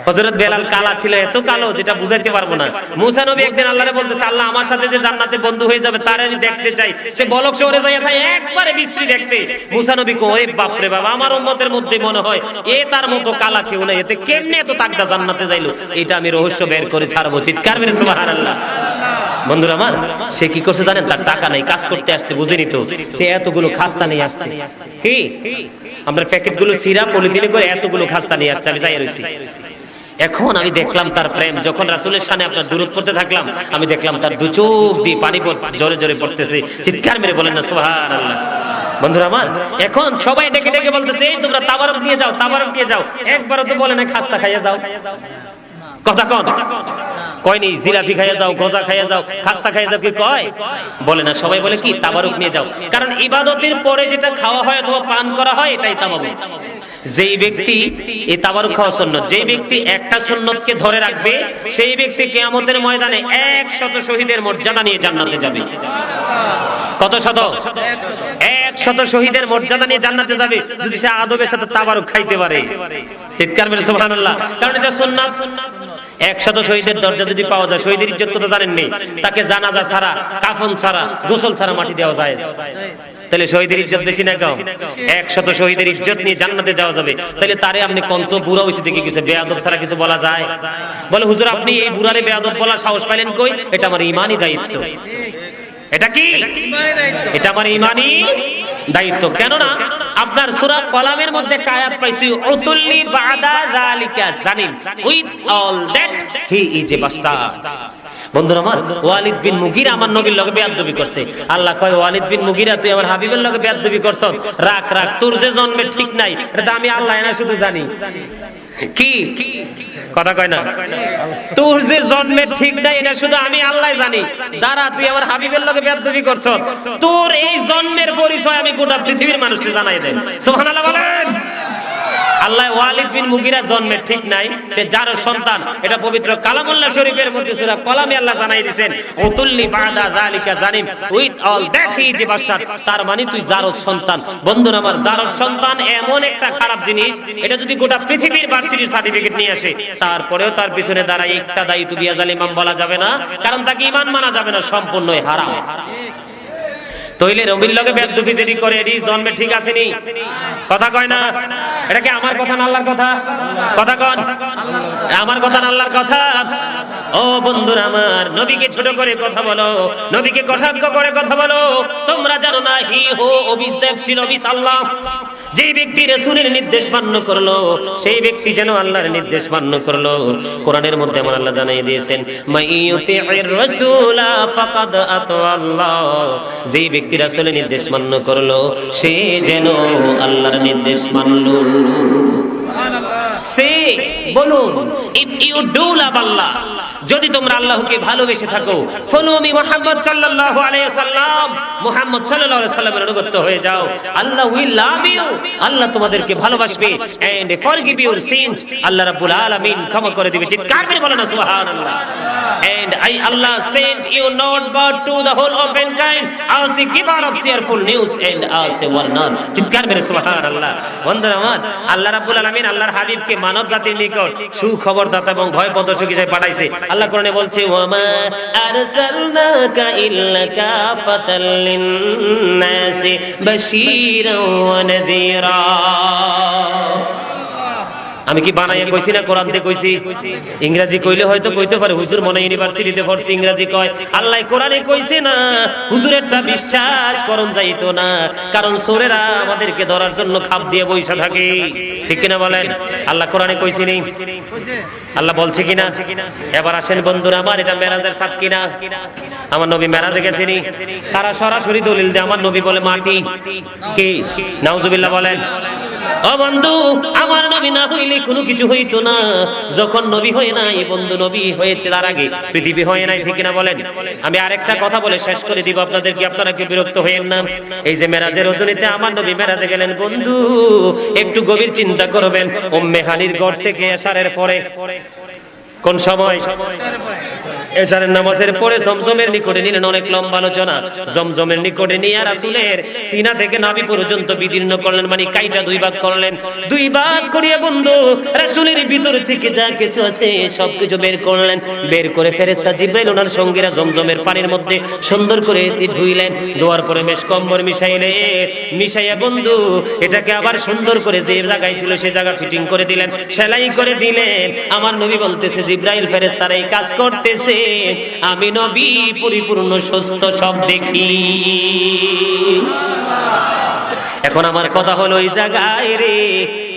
হযরত বেলাল কালা ছিল, এত কালো যেটা বুঝাইতে পারবো না। মুসা নবী একদিন আল্লাহরে বলতেছে, আল্লাহ আমার সাথে যে জান্নাতে বন্ধু হয়ে যাবে তারে আমি দেখতে চাই। সে বলক শহরে যাইয়া থাকে একবারে বিশ্রী দেখতে। মুসা নবী কয়, বাপ রে বাবা, আমার উম্মতের মধ্যে মনে হয় এ তার মতো কালা কেউ নাই, এতে কেমনে এত তাকদা জান্নাতে যাইলো? এটা আমি রহস্য বের করে ছাড়বো। চিৎকার মেরে সুবহানাল্লাহ। বন্ধুরা আমার, সে কি করছে জানেন? তার টাকা নাই, কাজ করতে আসছে, বুঝেনি তো? সে এতগুলো খাস্তা নিয়ে আসছে। কি আমরা প্যাকেটগুলো সিরা পলিথিনে করে এতগুলো খাস্তা নিয়ে আসছে। আমি যাই রইছি। এখন আমি দেখলাম তার প্রেম, যখন রাসূলের সামনে আপনার দূরত পড়তে থাকলাম, আমি দেখলাম তার দু চোখ দিয়ে পানি জোরে জোরে পড়তেছে। চিৎকার মেরে বলেন না সুবহানাল্লাহ। বন্ধুরা আমার, এখন সবাই ডেকে ডেকে বলতেছে, এই তোমরা তাবারক নিয়ে যাও, তাবারক নিয়ে যাও। একবারও তো বলে না খাস্তা খাইয়া যাও। কথা কন কয়নি? জিলাপি খাইয়া যাও, গজা খাইয়া যাও, খাস্তা খাইয়া যাও, কি কয়? বলে না। সবাই বলে কি? তাবারক নিয়ে যাও। কারণ ইবাদতের পরে যেটা খাওয়া হয় অথবা পান করা হয় এটাই তাবারক। যেই ব্যক্তি এই তাবারক খাওয়া সুন্নাত, যেই ব্যক্তি একটা সুন্নতকে ধরে রাখবে সেই ব্যক্তি কিয়ামতের ময়দানে 100 শহীদের মর্যাদা নিয়ে জান্নাতে যাবে। কত শত? 100 শহীদের মর্যাদা নিয়ে জান্নাতে যাবে যদি সে আদবের সাথে তাবারক খাইতে পারে। চিৎকার মেরে সুবহানাল্লাহ। কারণ এটা সুন্নাত। 100 শহীদের দরজা যদি পাওয়া যায়, শহীদের ইজ্জত কত জানেন নেই? তাকে জানাজা ছাড়া, কাফন ছাড়া, গোসল ছাড়া মাটি দেওয়া যায়। তাহলে শহীদের ইজ্জত বেশি না কম? 100 শহীদের ইজ্জত নিয়ে জান্নাতে যাওয়া যাবে। তাহলে তারে আপনি কত বুড়া হইছে দেখে গেছে, বেয়াদব ছাড়া কিছু বলা যায়? বলে হুজুর আপনি এই বুড়ারে বেয়াদব বলার সাহস পাইলেন কই? এটা আমার ঈমানি দায়িত্ব। এটা কি? এটা আমার ঈমানি দায়িত্ব। কেননা আপনার সূরা কলামের মধ্যে আয়াত পাইছি, উতুল্লি বাদা যালিকা জানিম, with all that he is a bastard. বন্ধুরা আমার, ওয়ালিদ বিন মুগীরা আমার নবীর লগে বেয়াদবি করছে। আল্লাহ কয়, ওয়ালিদ বিন মুগীরা তুই আমার হাবিবের লগে বেয়াদবি করছস, রাখ রাখ, তোর যে জন্মে ঠিক নাই এটা আমি আল্লাহ না শুধু জানি। কি কথা কয় না? তোর যে জন্মে ঠিক নাই এটা শুধু আমি আল্লাহ জানি। দাঁড়া, তুই আমার হাবিবের লগে বেয়াদবি করছস, তোর এই জন্মের পরিচয় আমি গোটা পৃথিবীর মানুষকে জানাই দেন। সুবহানাল্লাহ বলেন। আল্লাহ ওয়ালিদ বিন মুগীরা জন্মের ঠিক নাই, সে যার সন্তান, এটা পবিত্র কালামুল্লাহ শরীফের মধ্যে সূরা কলামে আল্লাহ জানাই দিবেন, উতুল্লি বাদা যালিকা জানিম, with all that he is a bastard. তার মানে তুই জারদ সন্তান। বন্ধুরা আমার, জারদ সন্তান এমন একটা খারাপ জিনিস, এটা যদি গোটা পৃথিবীর ভার্সিটির সার্টিফিকেট নিয়ে আসে, তারপরেও তার পিছনে দাঁড়ায় একটা দায়িত্ব বিয়া জালিমাম বলা যাবে না, কারণ তাকে ঈমান মানা যাবে না, সম্পূর্ণই হারাম। তইলে রবির লগে বেয়াদবি যেটি করে এটি জন্মে ঠিক আছে নি? কথা কয় না? এটা কি আমার কথা না আল্লাহর কথা? কথা কন, আমার কথা না আল্লাহর কথা? ও বন্ধুরা আমার, নবীকে ছোট করে কথা বলো, নবীকে কটাক্ষ করে কথা বলো। তোমরা জানো না হি হো অবিস দেবশীল অবিস আল্লাহ। যে ব্যক্তি রাসূলের নির্দেশ মান্য করলো সেই ব্যক্তি যেন আল্লাহর নির্দেশ মান্য করলো। কোরআনের মধ্যে আমার আল্লাহ জানিয়ে দিয়েছেন, মাইয়ুতির রাসূলা ফাকাদ আতা আল্লাহ। যে ব্যক্তি রাসূলের নির্দেশ মান্য করলো সে যেন আল্লাহর নির্দেশ মানলো। সে বলুন, ইফ ইউ ডু লাভ আল্লাহ, যদি তোমরা আল্লাহকে ভালোবেসে থাকো, ফলো মি মুহাম্মদ সাল্লাল্লাহু আলাইহি ওয়াসাল্লাম, মুহাম্মদ সাল্লাল্লাহু আলাইহি ওয়াসাল্লামের অনুগত হয়ে যাও, আল্লাহ উইল লাভ ইউ, আল্লাহ তোমাদেরকে ভালোবাসবে, এন্ড ফরগিভ ইউর সিনস, আল্লাহ রাব্বুল আলামিন ক্ষমা করে দিবে। চিৎকার করে বলেন সুবহানাল্লাহ। And I Allah sent you not but to the whole of mankind as a giver of cheerful news and as a warner. চিৎকার করে সুবহানাল্লাহ। বন্ধুরা আমার, আল্লাহ রাব্বুল আলামিন আল্লাহর হাবিবকে মানব জাতির নিকট সুখবরদাতা এবং ভয় প্রদর্শক হিসেবে পাঠাইছে। আল্লাহ কোরআনে বলছে, ওয়ামা আরসালনাকা ইল্লা কাফাতাল লিন-নাসি বাশীরাও ওয়া নাযীরা। আমি কি বানাইয়া কইছি না কোরআন দিয়ে কইছি? ইংরেজি কইলে হয়তো কইতে পারে, হুজুর মনে ইউনিভার্সিটিতে পড়ছি ইংরেজি কয়। আল্লাহ কোরআনে কইছে না, হুজুরেরটা বিশ্বাস করন যাইতো না, কারণ চোরেরা আমাদেরকে ধরার জন্য খাপ দিয়ে বইসা থাকে। ঠিক কিনা বলেন? আল্লাহ কোরআনে কইছি নি? আল্লাহ বলছে কিনা? এবার আসেন বন্ধুরা আমার, এটা মেরাজের সাথ কিনা? আমার নবী মেরাজে গেছেনি? তারা সরাসরি দলিল দেয় আমার নবী বলে মাটি। কি নাউজুবিল্লাহ বলেন? ও বন্ধু, আমার নবী না হইলে কোনো কিছু হইতো না। যখন নবী হয় নাই, বন্ধু নবী হয়েছে তার আগে পৃথিবী হয় নাই। ঠিক না বলেন? আমি আরেকটা কথা বলে শেষ করে দিব আপনাদেরকে, আপনারা কি বিরক্ত হইেন না? এই যে মেরাজের রজনীতে আমার নবী মেরাজে গেলেন, বন্ধু একটু গভীর চিন্তা করবেন। উম্মে হানির ঘর থেকে এশারের পরে কোন সময়? এশারের নামাজের পরে জমজমের নিকটে নিলেন, অনেক লম্বা আলোচনা। জমজমের নিকটে নিয়ে রাসূলের সিনা থেকে নাভি পর্যন্ত বিদীর্ণ করলেন, মানে কাইটা দুই ভাগ করলেন। দুই ভাগ করিয়া বন্ধু রাসূলের ভিতর থেকে যা কিছু আছে সবকিছু বের করলেন। বের করে ফেরেশতা জিবরাইল ওনার সঙ্গীরা জমজমের পানির মধ্যে সুন্দর করে ধুইলেন। ধোয়ার পরে মেশকম্বর মিশাইয়া বন্ধু এটাকে আবার সুন্দর করে যে জায়গায় ছিল সে জায়গা ফিটিং করে দিলেন, সেলাই করে দিলেন। আমার নবী বলতেছে, জিবরাইল ফেরেশতারা এই কাজ করতেছে, আমি নবী পরিপূর্ণ সুস্থ সব দেখি। এখন আমার কথা হলো এই জায়গায় রে,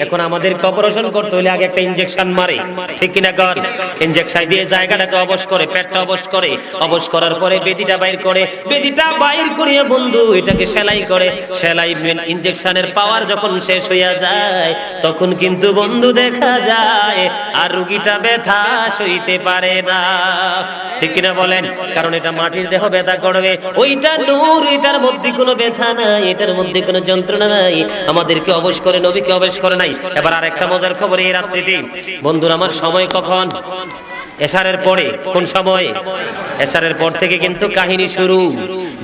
এখন আমাদেরকে অপারেশন করতে হলে আগে একটা ইনজেকশন মারে, ঠিক কিনা কর? ইনজেকশন দিয়ে জায়গাটাকে অবশ করে, পেটটা অবশ করে, অবশ করার পরে বেদিটা বাইর করে, বেদিটা বাইর করিয়া বন্ধু এটাকে সেলাই করে। সেলাই ইনজেকশনের পাওয়ার যখন শেষ হইয়া যায় তখন কিন্তু বন্ধু দেখা যায় আর রোগীটা ব্যথা সইতে পারে না, ঠিক কিনা বলেন? কারণ এটা মাটির দেহ ব্যথা করবে, ওইটা নূর, এটার মধ্যে কোনো ব্যথা নাই, এটার মধ্যে কোনো যন্ত্রণা নাই। আমাদেরকে অবশ করে, নবীকে অবশ করে নাই। এবার আরেকটা মজার খবর এই রাত্রিতে বন্ধুরা আমার, সময় কখন? এশারের পরে। কোন সময়? এশারের পর থেকে কিন্তু কাহিনী শুরু।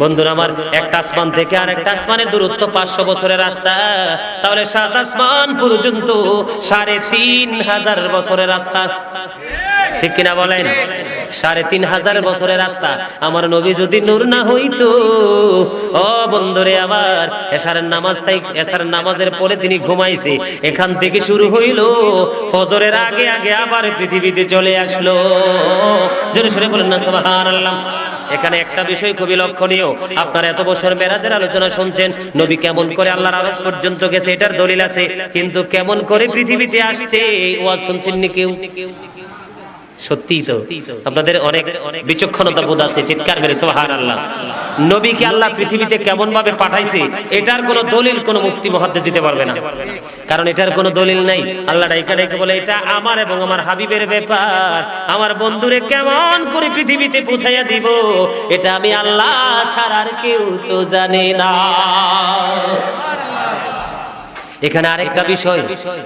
বন্ধুরা আমার, একটা আসমান থেকে আর একটা আসমানের দূরত্ব 500 বছরের রাস্তা, তাহলে 7 আসমান পর্যন্ত 3500 বছরের রাস্তা, ঠিক কিনা বলেন? 3500 বছরের রাস্তা। আমার নবী যদি নূর না হইতো, ও বন্ধুরে আবার এশারের নামাজ, তাই এশারের নামাজের পরে তিনি ঘুমাইছে, এখান থেকে শুরু হইল, ফজরের আগে আগে আবার পৃথিবীতে চলে আসলো। জোরে সরে বলেন না সুবহানাল্লাহ। এখানে একটা বিষয় খুবই লক্ষণীয়, আপনারা এত বছর মেরাজের আলোচনা শুনছেন, নবী কেমন করে আল্লাহর আরশ পর্যন্ত গেছে এটার দলিল আছে, কিন্তু কেমন করে পৃথিবীতে আসছে ওয়াজ শুনছেন নি কেউ? সত্যি তো আপনাদের অনেক বিচক্ষণতা বোধ আছে, চিৎকার মেরে সুবহানাল্লাহ। নবীকে আল্লাহ পৃথিবীতে কেমন ভাবে পাঠাইছে এটার কোনো দলিল কোনো মুফতি মুহাদ্দিস দিতে পারবে না, কারণ এটার কোনো দলিল নাই। আল্লাহ ডাইকা ডাইকা বলে, এটা আমার এবং আমার হাবিবের ব্যাপার, আমার বন্ধুরে কেমন করে পৃথিবীতে পৌঁছাইয়া দিব এটা আমি আল্লাহ ছাড়া আর কেউ তো জানে না। এখানে আরেকটা বিষয়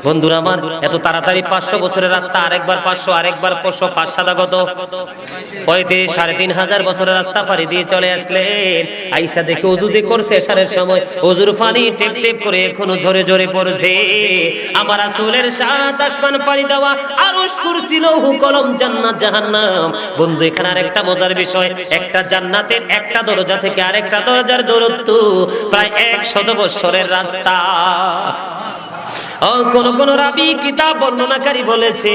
বন্ধুরা আমার, এত তাড়াতাড়ি 500 বছরের রাস্তা, আরেকবার 500, আরেকবার 500, 5 কত? 3500 বছরের রাস্তা পাড়ি দিয়ে চলে আসলেন। আয়েশা দেখে ওযু যে করছে এশারের সময়, ওযুর পানি টেপ টেপ করে এখনো ঝরে ঝরে পড়ছে। আমার রাসূলের 7 আসমান পাড়ি দেওয়া, আরশ, কুরসি, লৌহ কলম, জান্নাত জাহান্নাম। বন্ধু এখানে আরেকটা মজার বিষয়, একটা জান্নাতের একটা দরজা থেকে আরেকটা দরজার দূরত্ব প্রায় 100 বছরের রাস্তা। কোন কোন রাবি কিতাব বর্ণনাকারী বলেছে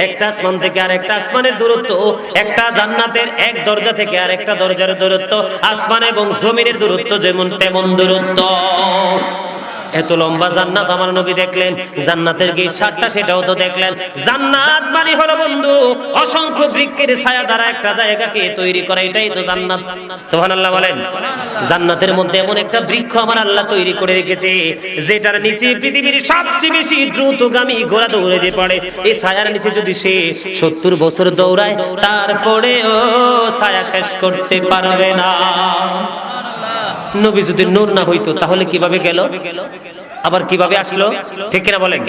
একটা আসমান থেকে আরেকটা আসমানের দূরত্ব, একটা জান্নাতের এক দরজা থেকে আরেকটা দরজার দূরত্ব আসমান এবং জমিনের দূরত্ব যেমন তেমন দূরত্ব। এত লম্বা জান্নাত আমার নবী দেখলেন, জান্নাতের গেট 7টা সেটাও তো দেখলেন। জান্নাত মানে হলো বন্ধু অসংখ্য বৃক্ষের ছায়া দ্বারা একটা জায়গাকে তৈরি করা, এটাই তো জান্নাত। সুবহানাল্লাহ বলেন। জান্নাতের মধ্যে এমন একটা বৃক্ষ আমার আল্লাহ তৈরি করে রেখেছে যেটার নিচে পৃথিবীর সবচেয়ে বেশি দ্রুতগামী ঘোড়া দৌড়াতে পারে। এই ছায়ার নিচে যদি সে 70 বছর দৌড়ায় তারপরেও ছায়া শেষ করতে পারবে না। নবী যদি নূর না হইতো তাহলে কিভাবে গেল, আবার কিভাবে আসলো? ঠিক কিনা বলেন?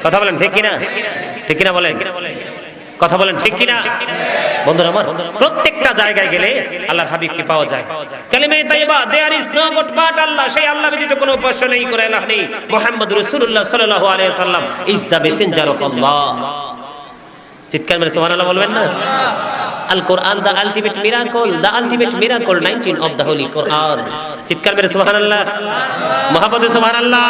কথা বলেন ঠিক কিনা? ঠিক কিনা বলেন? কথা বলেন ঠিক কিনা? বন্ধুরা আমার, প্রত্যেকটা জায়গায় গেলে আল্লাহর হাবিবকে পাওয়া যায়। কালিমে তাইয়্যিবা, there is no god but Allah, সেই আল্লাহ ব্যতীত কোনো উপাস্য নেই, কোনো ইলাহ নেই। মুহাম্মদুর রাসূলুল্লাহ সাল্লাল্লাহু আলাইহি ওয়াসাল্লাম is the messenger of Allah। চিৎকার মেরে সুবহানাল্লাহ বলবেন না? আল কোরআন, the ultimate miracle, the ultimate miracle 19 of the holy Quran। চিৎকার মেরে সুবহানাল্লাহ, মুহাম্মদুর সুবহানাল্লাহ।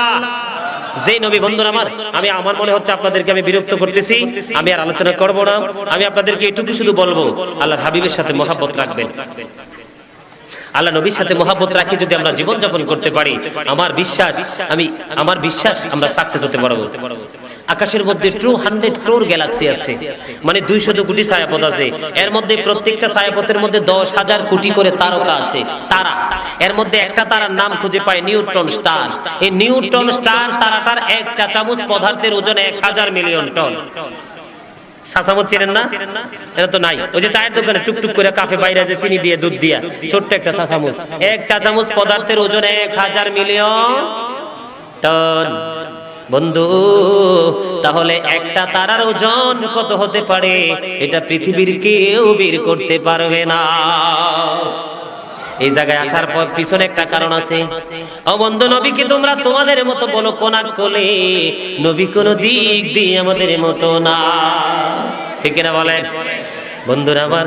যেই নবী, বন্ধুরা আমার, আমি আমার মনে হচ্ছে আপনাদেরকে আমি বিরক্ত করতেছি, আমি আর আলোচনা করব না। আমি আপনাদেরকে এটুকু শুধু বলবো, আল্লাহর হাবিবের সাথে মহব্বত রাখবেন। আল্লাহ নবীর সাথে মহব্বত রাখি যদি আমরা জীবন যাপন করতে পারি, আমার বিশ্বাস আমরা সাকসেস হতে পারবো। আকাশের মধ্যে 200 crore গ্যালাক্সি আছে, মানে 200 কোটি ছায়াপথ আছে। এর মধ্যে প্রত্যেকটা ছায়াপথের মধ্যে 10,000 কোটি করে তারকা আছে, তারা। এর মধ্যে একটা তারার নাম খুঁজে পায় নিউট্রন স্টার। এই নিউট্রন স্টার তারাটার 1 চা চামচ পদার্থের ওজন 1000 মিলিয়ন টন। চাচামচ চিনেন না? এটা তো নাই। ওই যে চায়ের দোকানে টুকটুক করে কাফে বাইরে যে চিনি দিয়ে দুধ দিয়া ছোট্ট একটা চাচামচ, 1 চা চামচ পদার্থের ওজন 1000 মিলিয়ন টন। বন্ধু, তাহলে একটা তারার ওজন কত হতে পারে এটা পৃথিবীর কেউ বের করতে পারবে না। এই জায়গায় আসার পর পিছনে একটা কারণ আছে। ও বন্ধু, নবীকে তোমরা তোমাদের মতো বলো কোনাক কোলে, নবী কোন দিক দিয়ে আমাদের মতো না, ঠিক না বলেন? বন্ধুরা আমার,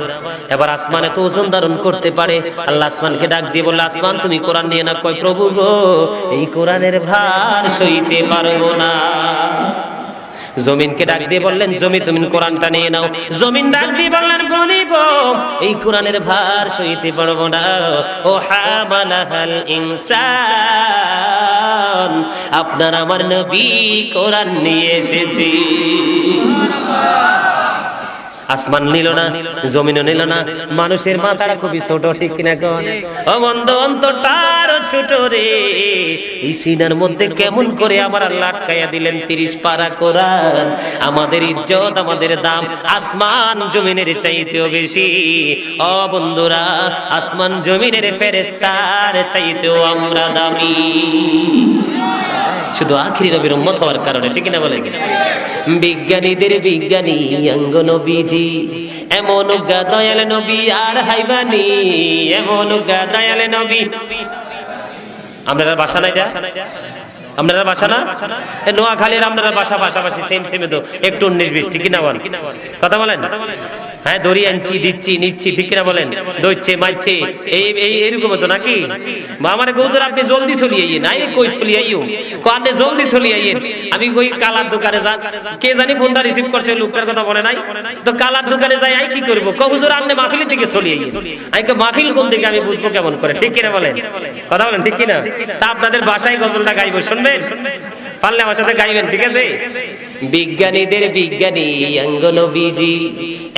এবার আসমানে তো ওজন ধারণ করতে পারে। আল্লাহ আসমানকে ডাক দিয়ে বলল, আসমান তুমি কোরআন নিয়ে না। কয়, প্রভু গো, এই কোরআনের ভার সইতে পারবো না। জমিনকে ডাক দিয়ে বললেন, জমি তুমি কোরআনটা নিয়ে নাও। জমিন ডাক দিয়ে বললেন, বনিব, এই কোরআনের ভার সইতে পারবো না। ও হামালাহাল ইনসান, আপনার আমার নবী কোরআন নিয়ে এসেছি। আসমান নিল না, জমিনও নিল না, মানুষের মাথাটা খুবই ছোট, ঠিক কিনা কোন? ও বন্ধু, অন্তরটার ছোট রে, এই সিনার মধ্যে কেমন করে আমার আল্লাহ আটকাইয়া দিলেন 30 পারা কোরআন। আমাদের ইজ্জত, আমাদের দাম আসমান জমিনের চাইতেও বেশি। ও বন্ধুরা, আসমান জমিনের ফেরেশতার চাইতেও আমরা দামি, শুধু আখিরি নবীর উম্মত হওয়ার কারণে, ঠিক না বলেন? বিজ্ঞানীদের বিজ্ঞানী অঙ্গ নবীজি, এমন দয়াল নবী আর হাইবানি, এমন দয়াল নবী। আপনারা বাসা নাই, আপনারা বাসা না? নোয়াখালীর আপনারা বাসা পাশাপাশি, সেম সেমে তো একটু 19-20, ঠিক না বলেন? কথা বলেন? হ্যাঁ, দড়ি আনছি, দিচ্ছি, নিচ্ছি, ঠিক কিনা বলেন? দইছে মাইছে এইরকম তো নাকি? আমার গৌজর আপনি জলদি চলি আইয়েন, নাই কই চলি আইও, আপনি জলদি চলি আইয়েন। আমি কই কালার দোকানে যা, কে জানি ফোনটা রিসিভ করতে, লোকটার কথা বলে নাই তো, কালার দোকানে যাই আই কি করবো, হুজুর আপনি মাহফিলের দিকে চলি আইয়েন। আমি মাহফিল কোন দিকে আমি বুঝবো কেমন করে, ঠিক কিনা বলেন? কথা বলেন, ঠিক কিনা? তা আপনাদের বাসায় গজলটা গাইবো, শুনবেন? পারলে আমার সাথে গাইবেন, ঠিক আছে? বিজ্ঞানীদের বিজ্ঞানী অঙ্গ নবীজি,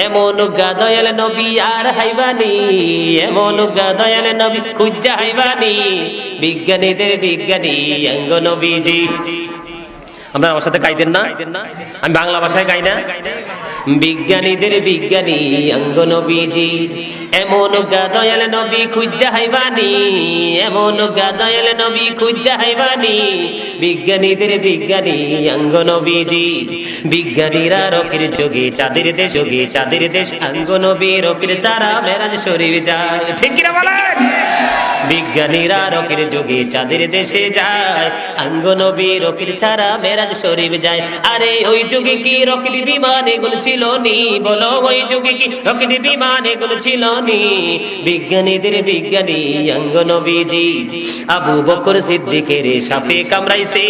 এমন দয়াল নবী আর হাইবানি, এমন দয়াল নবী খুঁজা হাইবানি। বিজ্ঞানীদের বিজ্ঞানী অঙ্গ নবীজি। আমরা আমার সাথে গাইতেন না? আমি বাংলা ভাষায় গাই না? বিজ্ঞানীদের বিজ্ঞানী অঙ্গ নবীজি, এমন দয়াল নবী খুঁজা হাইবানি, এমন দয়াল নবী খুঁজা হাইবানি। বিজ্ঞানীদের বিজ্ঞানী অঙ্গ নবীজি, বিজ্ঞানীরা রকের যোগে চাঁদের দেশ, যোগে চাঁদের দেশ, অঙ্গ নবী রকের চারা মেরাজ শরীফ যায়, ঠিক কিনা বলেন? বিজ্ঞানীরা রকের যোগে চাঁদের দেশে যায়, অঙ্গ নবী রকের ছাড়া মেরাজ শরীফ যায়। আরে ওই যুগে কি রকেট বিমান এগুলো ছিল নি? বলো, ওই যুগে কি রকেট বিমান এগুলো ছিল নি? বিজ্ঞানীদের বিজ্ঞানী অঙ্গ নবীজি, আবু বকর সিদ্দিকের সাপে কামড়াইছে,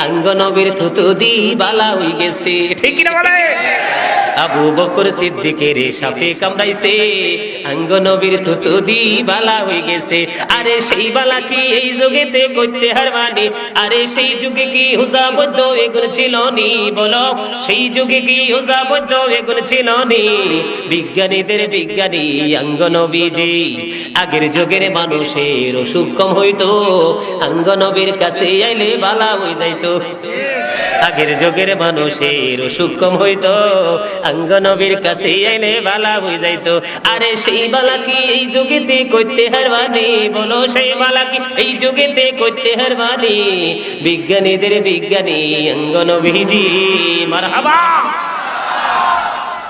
অঙ্গ নবীর থুতু দি বালা হই গেছে, ঠিক কিনা বলে? আবু বকর সিদ্দিকের সাপে কামড়াইছে, অঙ্গ নবীর থুতু দি বালা হয়ে গেছে। আরে সেই বালা কি এই যুগেতে করতে হারবানি? আরে সেই যুগে কি হুজা বৈদ্য এগুলো ছিল নি? বলো, সেই যুগে কি হুজা বৈদ্য এগুলো ছিল নি? বিজ্ঞানীদের বিজ্ঞানী অঙ্গ নবীজি, আগের যুগের মানুষের অসুখ কম হইতো, অঙ্গ নবীর কাছে আইলে বালা হয়ে যাইতো। আগের যুগের মানুষের অসুখ কম হইতো, অঙ্গ নবীর কাছে আইলে বালা হয়ে যাইতো। আরে সেই বালা কি এই যুগেতে করতে হারবানি? বলো, সেই বালা কি এই যুগেতে করতে হারবানি? বিজ্ঞানীদের বিজ্ঞানী অঙ্গ নবীজি, মারহাবা।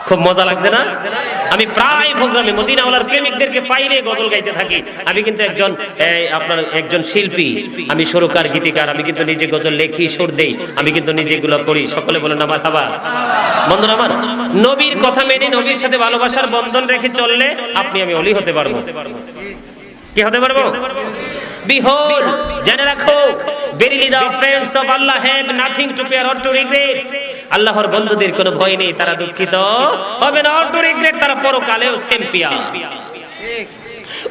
খুব মজা লাগছে না? আমি প্রায় প্রোগ্রামে মদিনাওয়ালার প্রেমিকদেরকে পাইলে গজল গাইতে থাকি। আমি কিন্তু একজন শিল্পী, আমি সুরকার, গীতিকার, আমি কিন্তু নিজে গজল লেখি, সুর দেই, আমি কিন্তু নিজে এগুলো করি। সকলে বলেন না মারহাবা। বন্ধুরা আমার, নবীর কথা মেনে নবীর সাথে ভালোবাসার বন্ধন রেখে চললে আপনি আমি ওলি হতে পারবো। কি হতে পারবো? Behold, জেনে রাখো, verily the friends of Allah have nothing to fear or to regret. আল্লাহর বন্ধুদের কোনো ভয় নেই, তারা দুঃখিত হবে না, or to regret, তারা পরকালেও champion.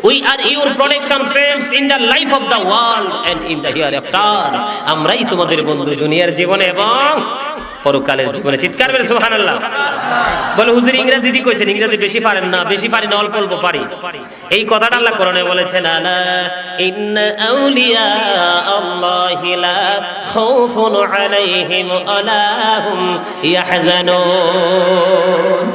We are your protection friends in the life of the world and in the hereafter. আমরাই তোমাদের বন্ধু দুনিয়ার জীবনে এবং পরকালের জীবনে। চিৎকার করে সুবহানাল্লাহ। বলে, হুজুর ইংরেজি দি কইছেন, ইংরেজি বেশি পারেন না? বেশি পারি না, অল্প অল্প পারি। এই কথাটা আল্লাহ কোরআনে বলেছেন, আলা ইন্না আউলিয়া আল্লাহি লা খাউফুন আলাইহিম ওয়া লা হুম ইয়াহজানুন।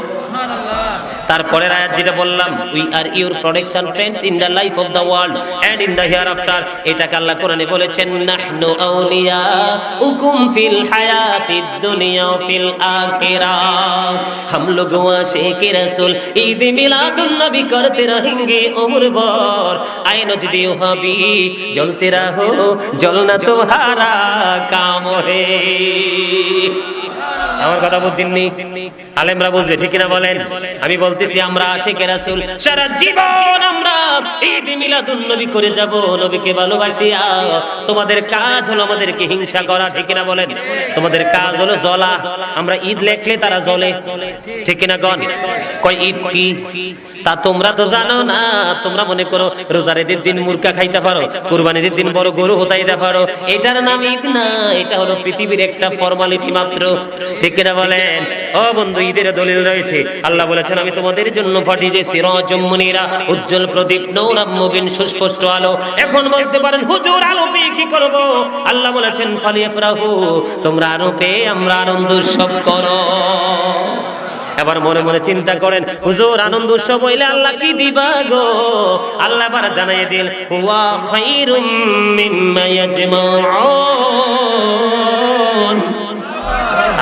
তারপরের আয়াত যেটা বললাম, we are your protection friends in the life of the world and in the hereafter. এটাকে আল্লাহ কোরআনে বলেছেন, নাহনু আউলিয়াউকুম ফিল হায়াতিদ দুনিয়া ওয়া ফিল আখিরাহ। हम लोग आशिक रसूल ईद मिलादुन नबी करते रहेंगे उम्र भर, आए नजदी हबी जलते रहो जलना तुम्हारा काम है। আমার কথা বুঝছেননি? আলেমরা বুঝবে, ঠিক কিনা বলেন? আমি বলতেছি আমরা আশিকে রাসূল সারা জীবন আমরা ঈদ মিলাদুন নবী করে যাব, নবীকে ভালোবাসিয়া। তোমাদের কাজ হলো আমাদেরকে হিংসা করা, ঠিক কিনা বলেন? তোমাদের কাজ হলো জ্বলা। আমরা ঈদ লেখলে তারা জ্বলে, ঠিক কিনা গণ? কয় ঈদ কি তা তোমরা তো জানো না। তোমরা মনে করো রোজার ঈদের দিন মুরগা খাইতে পারো, কুরবানির দিন বড় গরু হতাইতে পারো, এটার নাম ঈদ না। এটা হলো পৃথিবীর একটা ফর্মালিটি মাত্র, ঠিক কিনা বলেন? ও বন্ধু, ঈদের দলিল রয়েছে। আল্লাহ বলেছেন, আমি তোমাদের জন্য পাঠিয়েছি সিরাজুম মুনিরা, উজ্জ্বল প্রদীপ, নূরাম মুবিন, সুস্পষ্ট আলো। এখন বলতে পারেন, হুজুর আলো পেয়ে কি করব? আল্লাহ বলেছেন, ফালিয়াফরাহু, তোমরা আলো পেয়ে আমরা আনন্দ উৎসব করো। এবার মনে মনে চিন্তা করেন, হুজুর আনন্দ উৎসব হইলে আল্লাহ কি দিবা গো? আল্লাহ এবার জানাই দিল, ওয়া খায়রুম মিম্মা ইয়াজমাউন।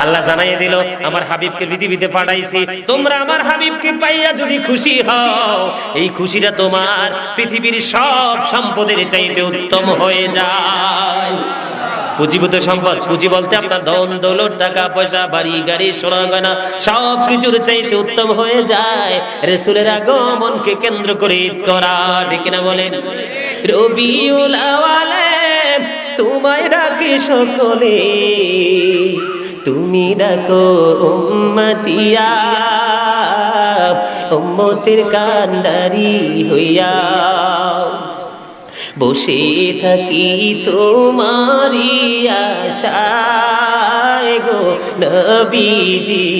আল্লাহ জানাই দিল, আমার হাবিবকে পৃথিবীতে পাঠাইছি, তোমরা আমার হাবিবকে পাইয়া যদি খুশি হও, এই খুশিটা তোমার পৃথিবীর সব সম্পদের চাইতে উত্তম হয়ে যায়। পুঁজিভূত সম্পদ, পুঁজি বলতে আপনার ধন দৌলত, টাকা পয়সা, বাড়ি গাড়ি, সোনা গয়না, সব কিছুর চাইতে উত্তম হয়ে যায় রাসূলের আগমনকে কেন্দ্র করে ঈদ করা, ঠিক না বলেন? রবিউল আওয়ালে তোমায় ডাকে সকলে, তুমি ডাকো উম্মতিয়া, উম্মতের কান্ডারি হইয়া বসে থাকি তোমারি আশায় গো নবীজি।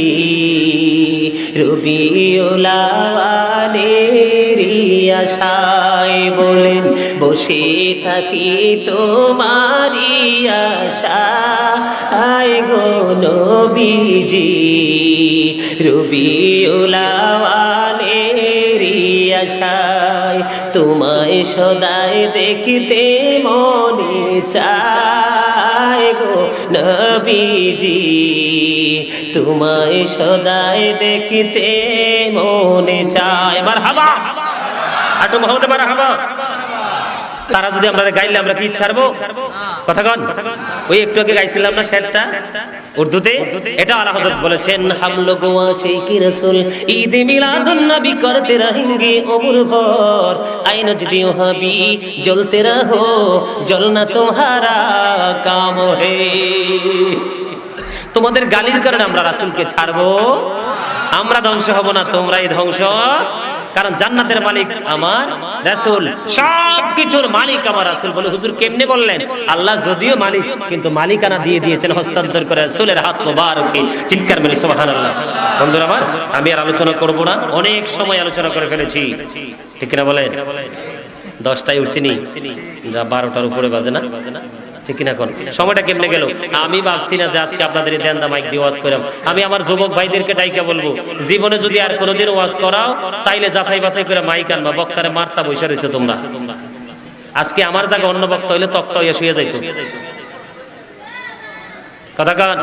রবিউল আওয়ালের আশায় বলেন, বসে থাকি তোমারি আশায় গো নবীজি। রবিউল আওয়ালের আশায় তোমায় সদাই দেখিতে মনে চায় গো নবীজি, তোমায় সদাই দেখিতে মনে চায়। মারহাবা, আটু মোহাম্মদ মারহাবা। তারা যদি আমরা গাইলে আমরা কি ছাড়বো? কথা কন। ওই একটু আগে গাইছিলাম না শেরটা উর্দুতে, এটা আলা হযরত বলেছেন, হাম লোগ আশিকি রাসূল ঈদ মিলাদুন নবী করতে रहेंगे उम्र भर, आए नजदी हबी जलते रहो जलना तुम्हारा काम है। তোমাদের গালির কারণে আমরা রাসূলকে ছাড়বো? আমরা ধ্বংস হব না, তোমরাই ধ্বংস। কারণ জান্নাতের মালিক আমার রাসূল, সবকিছুর মালিক আমার রাসূল। বলে হুজুর কেমনে বললেন? আল্লাহ যদিও মালিক, কিন্তু মালিকানা দিয়ে দিয়েছেন হস্তান্তর করে রাসূলের হাত মোবারকে। চিৎকার মেরে সুবহানাল্লাহ। বন্ধুরা আমার, আমি আর আলোচনা করব না, অনেক সময় আলোচনা করে ফেলেছি, ঠিক কিনা বলেন? 10টায় উঠছিনি, 12টার উপরে বাজে না, ঠিক কিনা? কোন সময়টা কেমনে গেল? আমি ভাবছি না যে আজকে আপনাদের দেন্দা মাইক দিয়ে ওয়াজ করাম। আমি আমার যুবক ভাইদেরকে ডাইকা বলবো, জীবনে যদি আর কোনোদিন ওয়াজ করাও, তাইলে যাচাই বাছাই করে মাইক আনবা। বক্তারে মারতা বসে রয়েছে তোমরা। আজকে আমার জায়গায় অন্য বক্তা হইলে তক্তা হইয়া শুয়ে যাইতো। কথা কান।